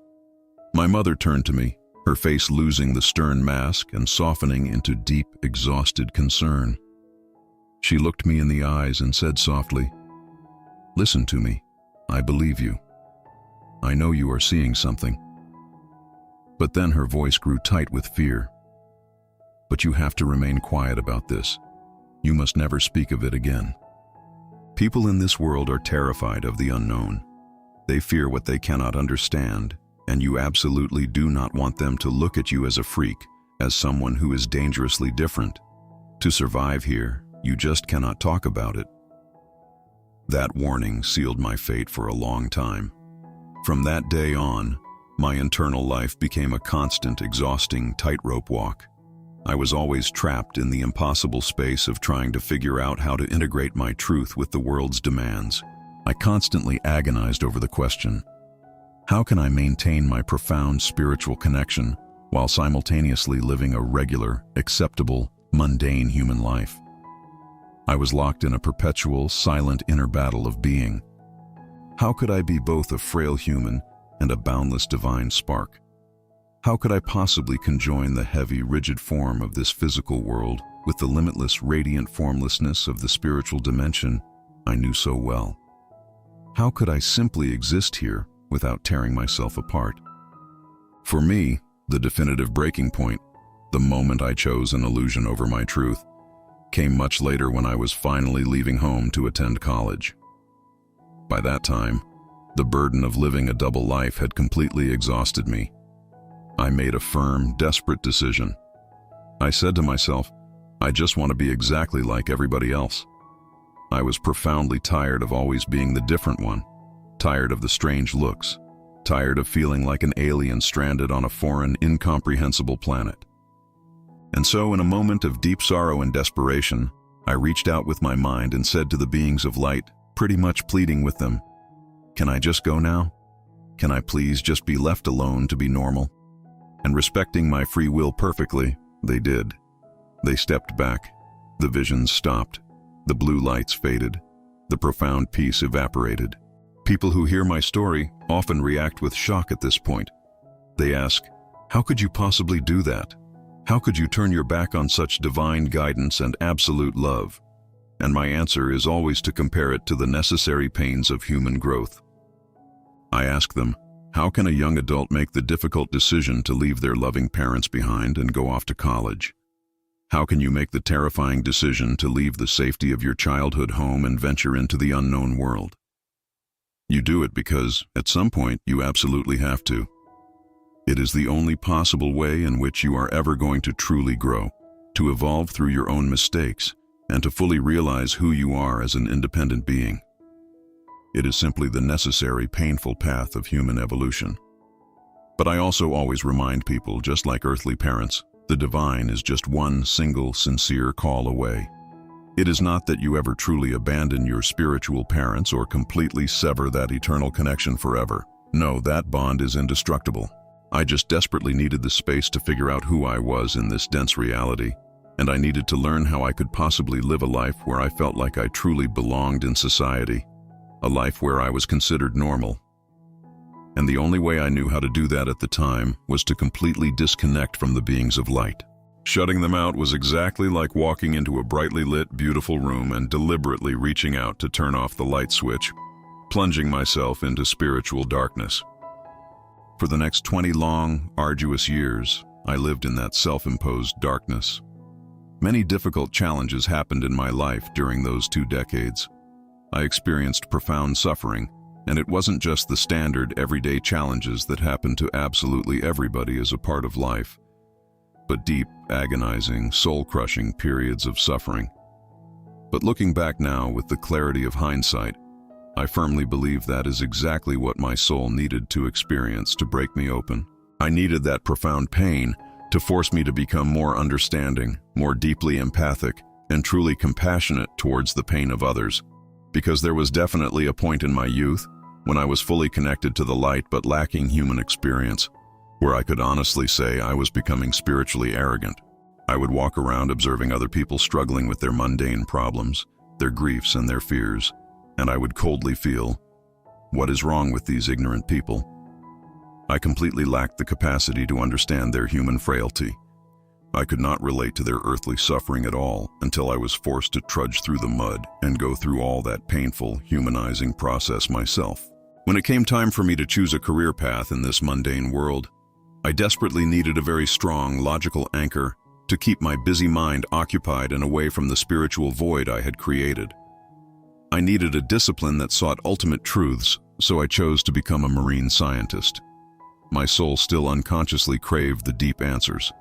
My mother turned to me, her face losing the stern mask and softening into deep, exhausted concern. She looked me in the eyes and said softly, "Listen to me. I believe you. I know you are seeing something." But then her voice grew tight with fear. "But you have to remain quiet about this. You must never speak of it again. People in this world are terrified of the unknown. They fear what they cannot understand, and you absolutely do not want them to look at you as a freak, as someone who is dangerously different. To survive here, you just cannot talk about it." That warning sealed my fate for a long time. From that day on, my internal life became a constant, exhausting tightrope walk. I was always trapped in the impossible space of trying to figure out how to integrate my truth with the world's demands. I constantly agonized over the question, how can I maintain my profound spiritual connection while simultaneously living a regular, acceptable, mundane human life? I was locked in a perpetual, silent inner battle of being. How could I be both a frail human and a boundless divine spark? How could I possibly conjoin the heavy, rigid form of this physical world with the limitless, radiant formlessness of the spiritual dimension I knew so well? How could I simply exist here without tearing myself apart? For me, the definitive breaking point, the moment I chose an illusion over my truth, came much later when I was finally leaving home to attend college. By that time, the burden of living a double life had completely exhausted me. I made a firm, desperate decision. I said to myself, I just want to be exactly like everybody else. I was profoundly tired of always being the different one, tired of the strange looks, tired of feeling like an alien stranded on a foreign, incomprehensible planet. And so, in a moment of deep sorrow and desperation, I reached out with my mind and said to the beings of light, pretty much pleading with them, "Can I just go now? Can I please just be left alone to be normal?" And respecting my free will perfectly, they did. They stepped back. The visions stopped. The blue lights faded. The profound peace evaporated. People who hear my story often react with shock at this point. They ask, "How could you possibly do that? How could you turn your back on such divine guidance and absolute love?" And my answer is always to compare it to the necessary pains of human growth. I ask them, how can a young adult make the difficult decision to leave their loving parents behind and go off to college? How can you make the terrifying decision to leave the safety of your childhood home and venture into the unknown world? You do it because, at some point, you absolutely have to. It is the only possible way in which you are ever going to truly grow, to evolve through your own mistakes, and to fully realize who you are as an independent being. It is simply the necessary, painful path of human evolution. But I also always remind people, just like earthly parents, the divine is just one single, sincere call away. It is not that you ever truly abandon your spiritual parents or completely sever that eternal connection forever. No, that bond is indestructible. I just desperately needed the space to figure out who I was in this dense reality, and I needed to learn how I could possibly live a life where I felt like I truly belonged in society, a life where I was considered normal. And the only way I knew how to do that at the time was to completely disconnect from the beings of light. Shutting them out was exactly like walking into a brightly lit, beautiful room and deliberately reaching out to turn off the light switch, plunging myself into spiritual darkness. For the next 20 long, arduous years, I lived in that self-imposed darkness. Many difficult challenges happened in my life during those 2 decades. I experienced profound suffering, and it wasn't just the standard everyday challenges that happen to absolutely everybody as a part of life, but deep, agonizing, soul-crushing periods of suffering. But looking back now with the clarity of hindsight, I firmly believe that is exactly what my soul needed to experience to break me open. I needed that profound pain to force me to become more understanding, more deeply empathic, and truly compassionate towards the pain of others. Because there was definitely a point in my youth when I was fully connected to the light but lacking human experience, where I could honestly say I was becoming spiritually arrogant. I would walk around observing other people struggling with their mundane problems, their griefs and their fears, and I would coldly feel, what is wrong with these ignorant people? I completely lacked the capacity to understand their human frailty. I could not relate to their earthly suffering at all until I was forced to trudge through the mud and go through all that painful, humanizing process myself. When it came time for me to choose a career path in this mundane world, I desperately needed a very strong, logical anchor to keep my busy mind occupied and away from the spiritual void I had created. I needed a discipline that sought ultimate truths, so I chose to become a marine scientist. My soul still unconsciously craved the deep answers.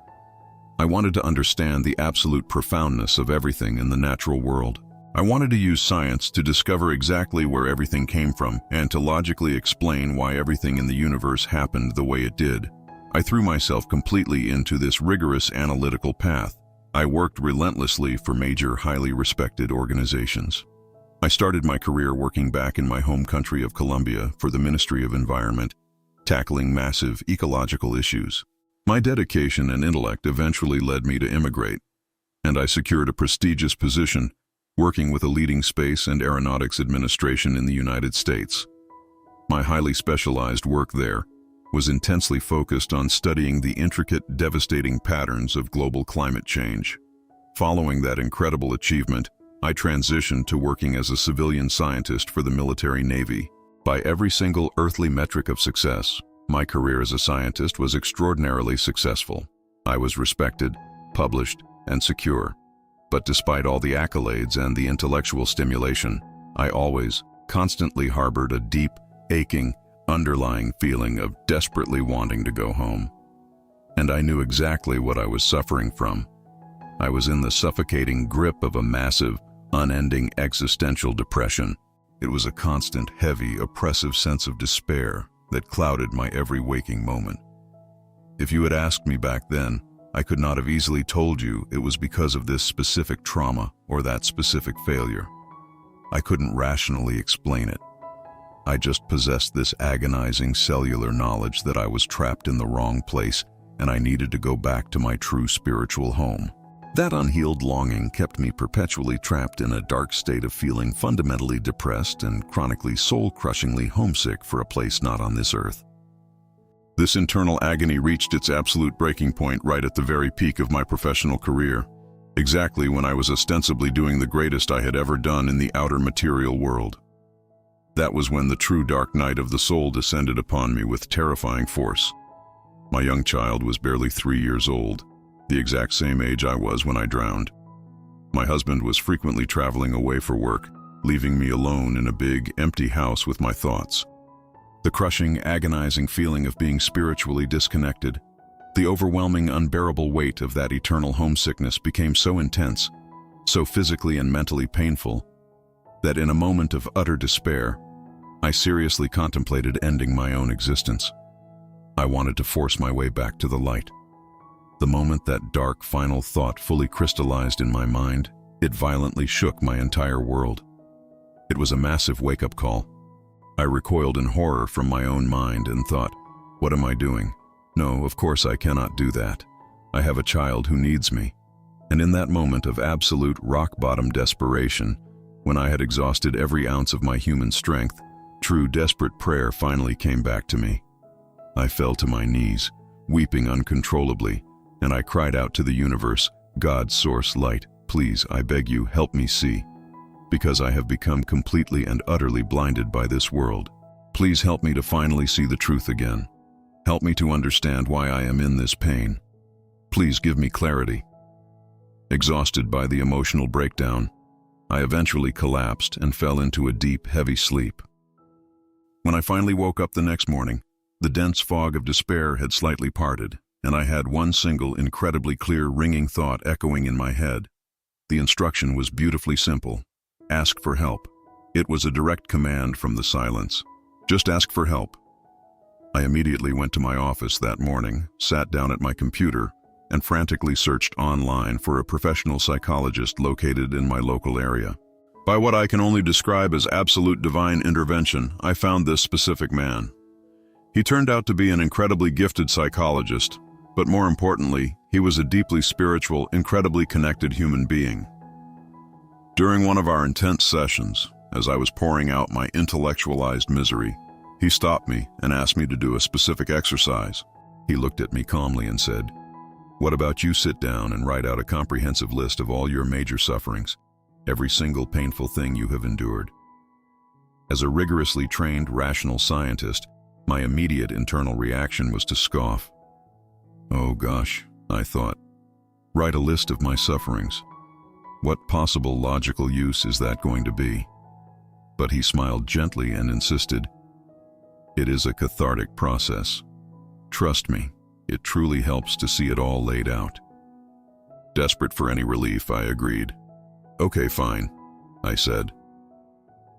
I wanted to understand the absolute profoundness of everything in the natural world. I wanted to use science to discover exactly where everything came from and to logically explain why everything in the universe happened the way it did. I threw myself completely into this rigorous analytical path. I worked relentlessly for major, highly respected organizations. I started my career working back in my home country of Colombia for the Ministry of Environment, tackling massive ecological issues. My dedication and intellect eventually led me to immigrate, and I secured a prestigious position working with a leading space and aeronautics administration in the United States. My highly specialized work there was intensely focused on studying the intricate, devastating patterns of global climate change. Following that incredible achievement, I transitioned to working as a civilian scientist for the military Navy. By every single earthly metric of success, my career as a scientist was extraordinarily successful. I was respected, published, and secure. But despite all the accolades and the intellectual stimulation, I always, constantly harbored a deep, aching, underlying feeling of desperately wanting to go home. And I knew exactly what I was suffering from. I was in the suffocating grip of a massive, unending existential depression. It was a constant, heavy, oppressive sense of despair that clouded my every waking moment. If you had asked me back then, I could not have easily told you it was because of this specific trauma or that specific failure. I couldn't rationally explain it. I just possessed this agonizing cellular knowledge that I was trapped in the wrong place and I needed to go back to my true spiritual home. That unhealed longing kept me perpetually trapped in a dark state of feeling fundamentally depressed and chronically soul-crushingly homesick for a place not on this earth. This internal agony reached its absolute breaking point right at the very peak of my professional career, exactly when I was ostensibly doing the greatest I had ever done in the outer material world. That was when the true dark night of the soul descended upon me with terrifying force. My young child was barely 3 years old, the exact same age I was when I drowned. My husband was frequently traveling away for work, leaving me alone in a big, empty house with my thoughts. The crushing, agonizing feeling of being spiritually disconnected, the overwhelming, unbearable weight of that eternal homesickness became so intense, so physically and mentally painful, that in a moment of utter despair, I seriously contemplated ending my own existence. I wanted to force my way back to the light. The moment that dark, final thought fully crystallized in my mind, it violently shook my entire world. It was a massive wake-up call. I recoiled in horror from my own mind and thought, what am I doing? No, of course I cannot do that. I have a child who needs me. And in that moment of absolute rock-bottom desperation, when I had exhausted every ounce of my human strength, true desperate prayer finally came back to me. I fell to my knees, weeping uncontrollably, and I cried out to the universe, God, source, light, please, I beg you, help me see. Because I have become completely and utterly blinded by this world. Please help me to finally see the truth again. Help me to understand why I am in this pain. Please give me clarity. Exhausted by the emotional breakdown, I eventually collapsed and fell into a deep, heavy sleep. When I finally woke up the next morning, the dense fog of despair had slightly parted, and I had one single, incredibly clear, ringing thought echoing in my head. The instruction was beautifully simple. Ask for help. It was a direct command from the silence. Just ask for help. I immediately went to my office that morning, sat down at my computer, and frantically searched online for a professional psychologist located in my local area. By what I can only describe as absolute divine intervention, I found this specific man. He turned out to be an incredibly gifted psychologist, but more importantly, he was a deeply spiritual, incredibly connected human being. During one of our intense sessions, as I was pouring out my intellectualized misery, he stopped me and asked me to do a specific exercise. He looked at me calmly and said, "What about you sit down and write out a comprehensive list of all your major sufferings, every single painful thing you have endured?" As a rigorously trained rational scientist, my immediate internal reaction was to scoff. Oh gosh, I thought, write a list of my sufferings. What possible logical use is that going to be? But he smiled gently and insisted, "It is a cathartic process. Trust me, it truly helps to see it all laid out." Desperate for any relief, I agreed. "Okay, fine," I said.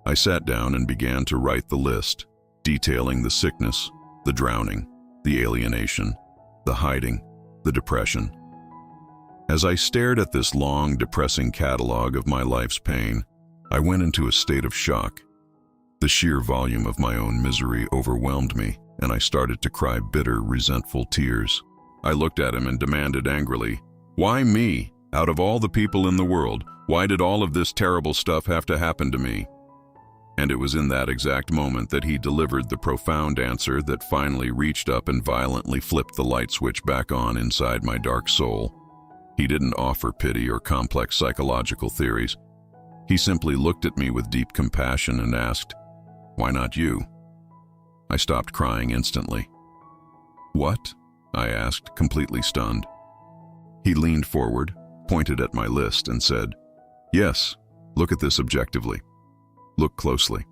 I sat down and began to write the list, detailing the sickness, the drowning, the alienation, the hiding, the depression. As I stared at this long, depressing catalog of my life's pain, I went into a state of shock. The sheer volume of my own misery overwhelmed me, and I started to cry bitter, resentful tears. I looked at him and demanded angrily, "Why me? Out of all the people in the world, why did all of this terrible stuff have to happen to me?" And it was in that exact moment that he delivered the profound answer that finally reached up and violently flipped the light switch back on inside my dark soul. He didn't offer pity or complex psychological theories. He simply looked at me with deep compassion and asked, "Why not you?" I stopped crying instantly. "What?" I asked, completely stunned. He leaned forward, pointed at my list, and said, "Yes, look at this objectively. Look closely.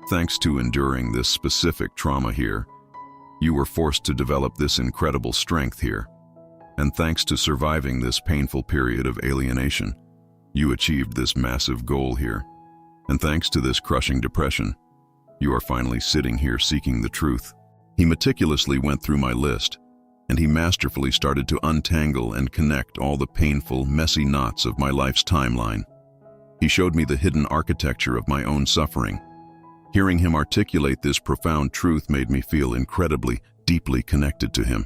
Thanks to enduring this specific trauma here, you were forced to develop this incredible strength here. And thanks to surviving this painful period of alienation, you achieved this massive goal here. And thanks to this crushing depression, you are finally sitting here seeking the truth." He meticulously went through my list, and he masterfully started to untangle and connect all the painful, messy knots of my life's timeline. He showed me the hidden architecture of my own suffering. Hearing him articulate this profound truth made me feel incredibly, deeply connected to him,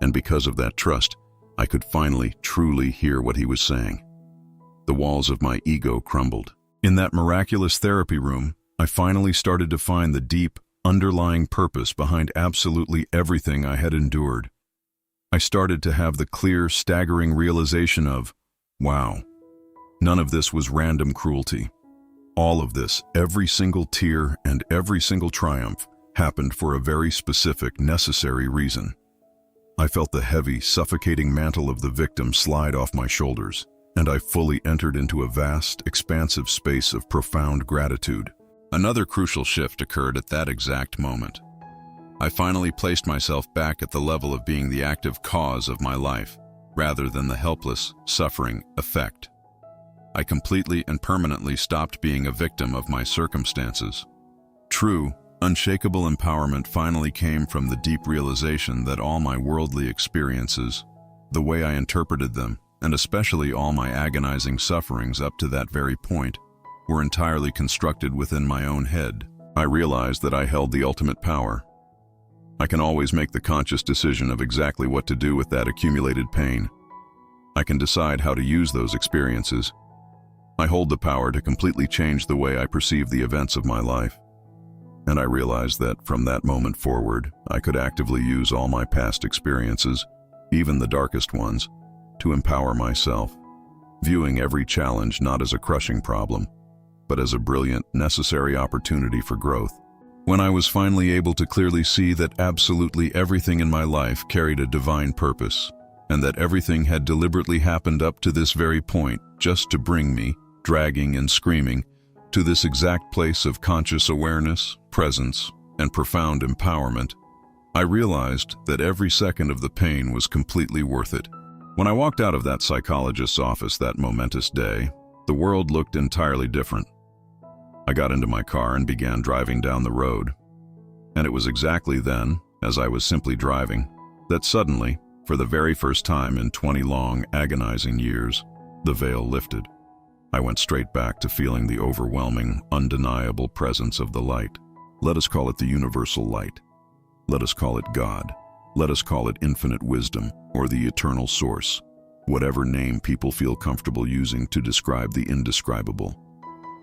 and because of that trust, I could finally, truly hear what he was saying. The walls of my ego crumbled. In that miraculous therapy room, I finally started to find the deep, underlying purpose behind absolutely everything I had endured. I started to have the clear, staggering realization of, wow, none of this was random cruelty. All of this, every single tear and every single triumph, happened for a very specific, necessary reason. I felt the heavy, suffocating mantle of the victim slide off my shoulders, and I fully entered into a vast, expansive space of profound gratitude. Another crucial shift occurred at that exact moment. I finally placed myself back at the level of being the active cause of my life, rather than the helpless, suffering effect. I completely and permanently stopped being a victim of my circumstances. True, unshakable empowerment finally came from the deep realization that all my worldly experiences, the way I interpreted them, and especially all my agonizing sufferings up to that very point, were entirely constructed within my own head. I realized that I held the ultimate power. I can always make the conscious decision of exactly what to do with that accumulated pain. I can decide how to use those experiences. I hold the power to completely change the way I perceive the events of my life. And I realized that from that moment forward, I could actively use all my past experiences, even the darkest ones, to empower myself, viewing every challenge not as a crushing problem, but as a brilliant, necessary opportunity for growth. When I was finally able to clearly see that absolutely everything in my life carried a divine purpose, and that everything had deliberately happened up to this very point just to bring me, dragging and screaming, to this exact place of conscious awareness, presence, and profound empowerment, I realized that every second of the pain was completely worth it. When I walked out of that psychologist's office that momentous day, the world looked entirely different. I got into my car and began driving down the road. And it was exactly then, as I was simply driving, that suddenly, for the very first time in 20 long, agonizing years, the veil lifted. I went straight back to feeling the overwhelming, undeniable presence of the light. Let us call it the universal light. Let us call it God. Let us call it infinite wisdom, or the eternal source. Whatever name people feel comfortable using to describe the indescribable.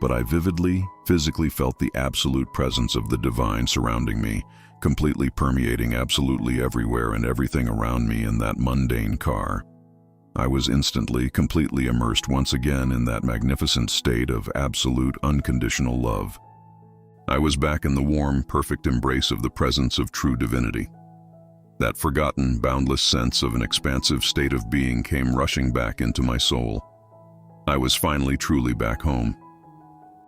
But I vividly, physically felt the absolute presence of the divine surrounding me, completely permeating absolutely everywhere and everything around me in that mundane car. I was instantly, completely immersed once again in that magnificent state of absolute, unconditional love. I was back in the warm, perfect embrace of the presence of true divinity. That forgotten, boundless sense of an expansive state of being came rushing back into my soul. I was finally truly back home.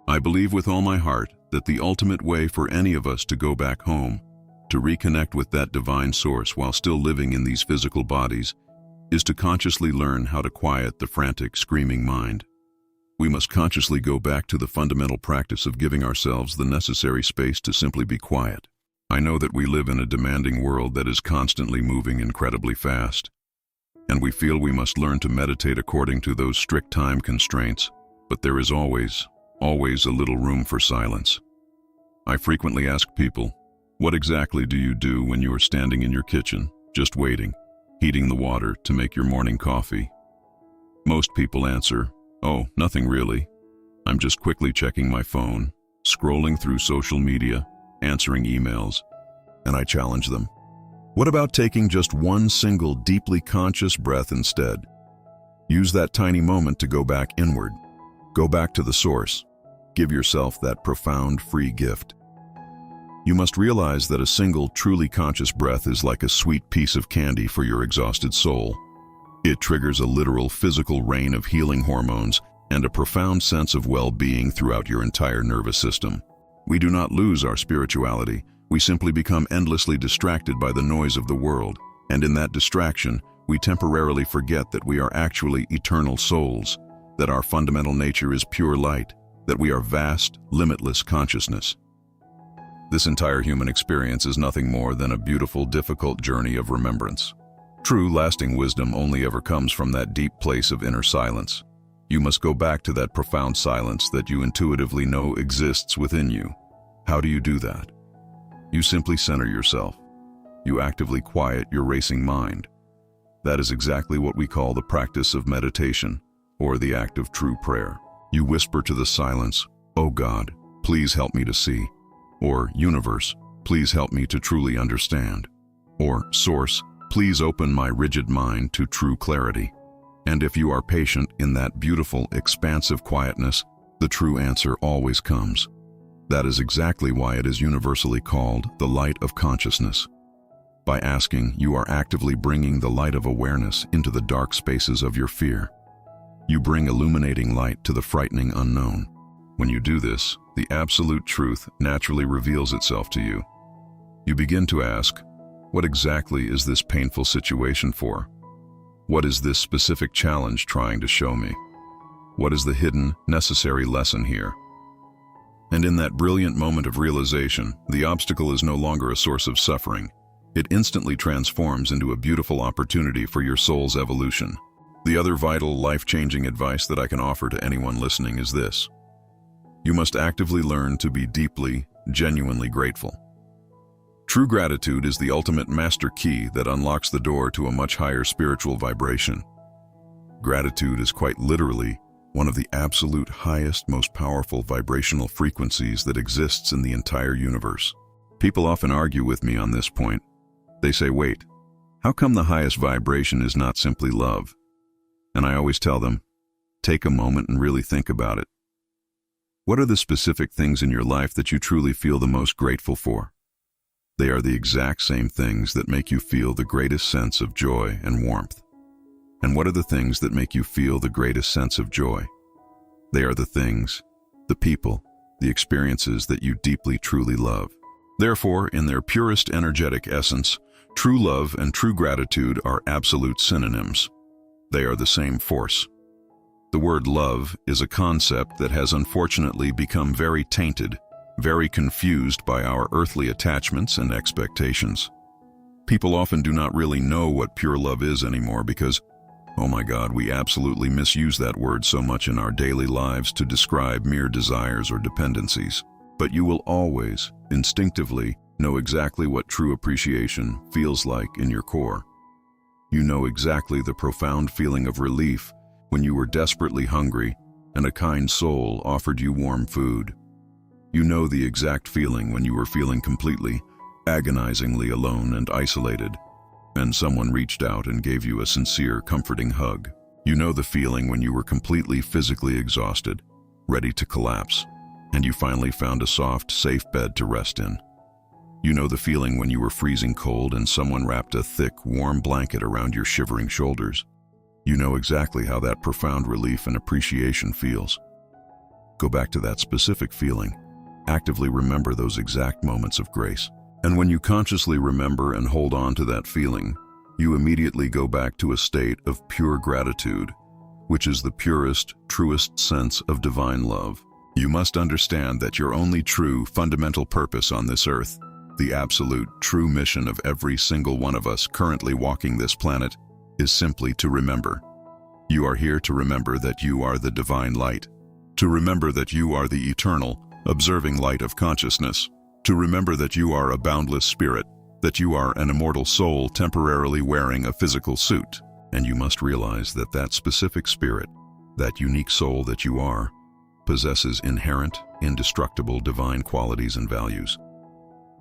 I believe with all my heart that the ultimate way for any of us to go back home, to reconnect with that divine source while still living in these physical bodies, is to consciously learn how to quiet the frantic, screaming mind. We must consciously go back to the fundamental practice of giving ourselves the necessary space to simply be quiet. I know that we live in a demanding world that is constantly moving incredibly fast, and we feel we must learn to meditate according to those strict time constraints, but there is always a little room for silence. I frequently ask people, what exactly do you do when you are standing in your kitchen, just waiting, heating the water to make your morning coffee? Most people answer, oh, nothing really. I'm just quickly checking my phone, scrolling through social media, answering emails, and I challenge them. What about taking just one single deeply conscious breath instead? Use that tiny moment to go back inward. Go back to the source. Give yourself that profound free gift. You must realize that a single truly conscious breath is like a sweet piece of candy for your exhausted soul. It triggers a literal physical rain of healing hormones and a profound sense of well-being throughout your entire nervous system. We do not lose our spirituality. We simply become endlessly distracted by the noise of the world, and in that distraction, we temporarily forget that we are actually eternal souls, that our fundamental nature is pure light, that we are vast, limitless consciousness. This entire human experience is nothing more than a beautiful, difficult journey of remembrance. True, lasting wisdom only ever comes from that deep place of inner silence. You must go back to that profound silence that you intuitively know exists within you. How do you do that? You simply center yourself. You actively quiet your racing mind. That is exactly what we call the practice of meditation, or the act of true prayer. You whisper to the silence, "Oh God, please help me to see," or "Universe, please help me to truly understand," or "Source, please open my rigid mind to true clarity." And if you are patient in that beautiful, expansive quietness, the true answer always comes. That is exactly why it is universally called the light of consciousness. By asking, you are actively bringing the light of awareness into the dark spaces of your fear. You bring illuminating light to the frightening unknown. When you do this, the absolute truth naturally reveals itself to you. You begin to ask, what exactly is this painful situation for? What is this specific challenge trying to show me? What is the hidden, necessary lesson here? And in that brilliant moment of realization, the obstacle is no longer a source of suffering. It instantly transforms into a beautiful opportunity for your soul's evolution. The other vital, life-changing advice that I can offer to anyone listening is this. You must actively learn to be deeply, genuinely grateful. True gratitude is the ultimate master key that unlocks the door to a much higher spiritual vibration. Gratitude is quite literally one of the absolute highest, most powerful vibrational frequencies that exists in the entire universe. People often argue with me on this point. They say, wait, how come the highest vibration is not simply love? And I always tell them, take a moment and really think about it. What are the specific things in your life that you truly feel the most grateful for? They are the exact same things that make you feel the greatest sense of joy and warmth. And what are the things that make you feel the greatest sense of joy? They are the things, the people, the experiences that you deeply, truly love. Therefore, in their purest energetic essence, true love and true gratitude are absolute synonyms. They are the same force. The word love is a concept that has unfortunately become very tainted, very confused by our earthly attachments and expectations. People often do not really know what pure love is anymore because, oh my God, we absolutely misuse that word so much in our daily lives to describe mere desires or dependencies. But you will always, instinctively, know exactly what true appreciation feels like in your core. You know exactly the profound feeling of relief when you were desperately hungry and a kind soul offered you warm food. You know the exact feeling when you were feeling completely, agonizingly alone and isolated, and someone reached out and gave you a sincere, comforting hug. You know the feeling when you were completely physically exhausted, ready to collapse, and you finally found a soft, safe bed to rest in. You know the feeling when you were freezing cold and someone wrapped a thick, warm blanket around your shivering shoulders. You know exactly how that profound relief and appreciation feels. Go back to that specific feeling. Actively remember those exact moments of grace. And when you consciously remember and hold on to that feeling, you immediately go back to a state of pure gratitude, which is the purest, truest sense of divine love. You must understand that your only true, fundamental purpose on this earth, the absolute, true mission of every single one of us currently walking this planet, is simply to remember. You are here to remember that you are the divine light, to remember that you are the eternal, observing light of consciousness, to remember that you are a boundless spirit, that you are an immortal soul temporarily wearing a physical suit. And you must realize that that specific spirit, that unique soul that you are, possesses inherent, indestructible divine qualities and values.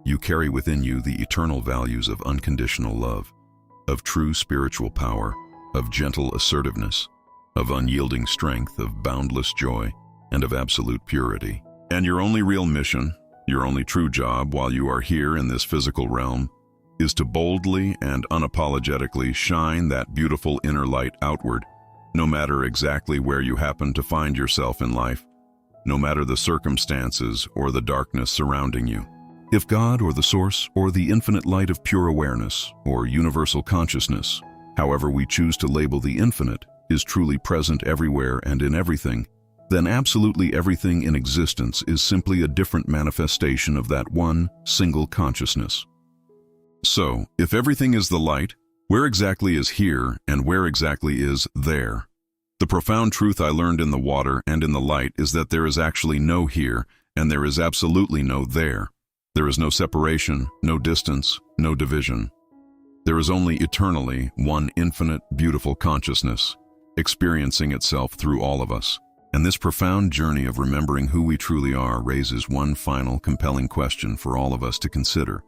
You carry within you the eternal values of unconditional love, of true spiritual power, of gentle assertiveness, of unyielding strength, of boundless joy, and of absolute purity. And your only real mission, your only true job while you are here in this physical realm, is to boldly and unapologetically shine that beautiful inner light outward, no matter exactly where you happen to find yourself in life, no matter the circumstances or the darkness surrounding you. If God or the source or the infinite light of pure awareness or universal consciousness, however we choose to label the infinite, is truly present everywhere and in everything, then absolutely everything in existence is simply a different manifestation of that one single consciousness. So, if everything is the light, where exactly is here and where exactly is there? The profound truth I learned in the water and in the light is that there is actually no here and there is absolutely no there. There is no separation, no distance, no division. There is only eternally one infinite, beautiful consciousness, experiencing itself through all of us. And this profound journey of remembering who we truly are raises one final, compelling question for all of us to consider.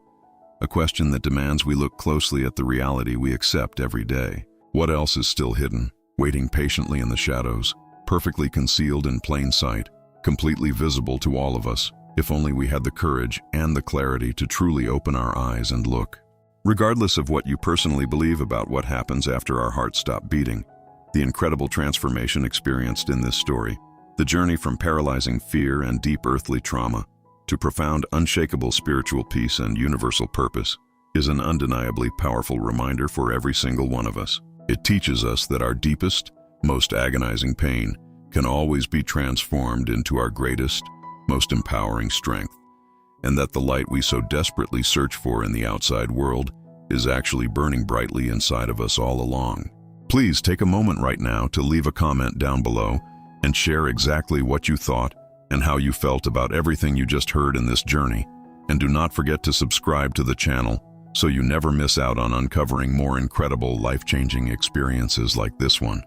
A question that demands we look closely at the reality we accept every day. What else is still hidden, waiting patiently in the shadows, perfectly concealed in plain sight, completely visible to all of us, if only we had the courage and the clarity to truly open our eyes and look? Regardless of what you personally believe about what happens after our hearts stop beating, The incredible transformation experienced in this story, the journey from paralyzing fear and deep earthly trauma to profound, unshakable spiritual peace and universal purpose, is an undeniably powerful reminder for every single one of us. It teaches us that our deepest, most agonizing pain can always be transformed into our greatest, most empowering strength, and that the light we so desperately search for in the outside world is actually burning brightly inside of us all along. Please take a moment right now to leave a comment down below and share exactly what you thought and how you felt about everything you just heard in this journey. And do not forget to subscribe to the channel so you never miss out on uncovering more incredible, life-changing experiences like this one.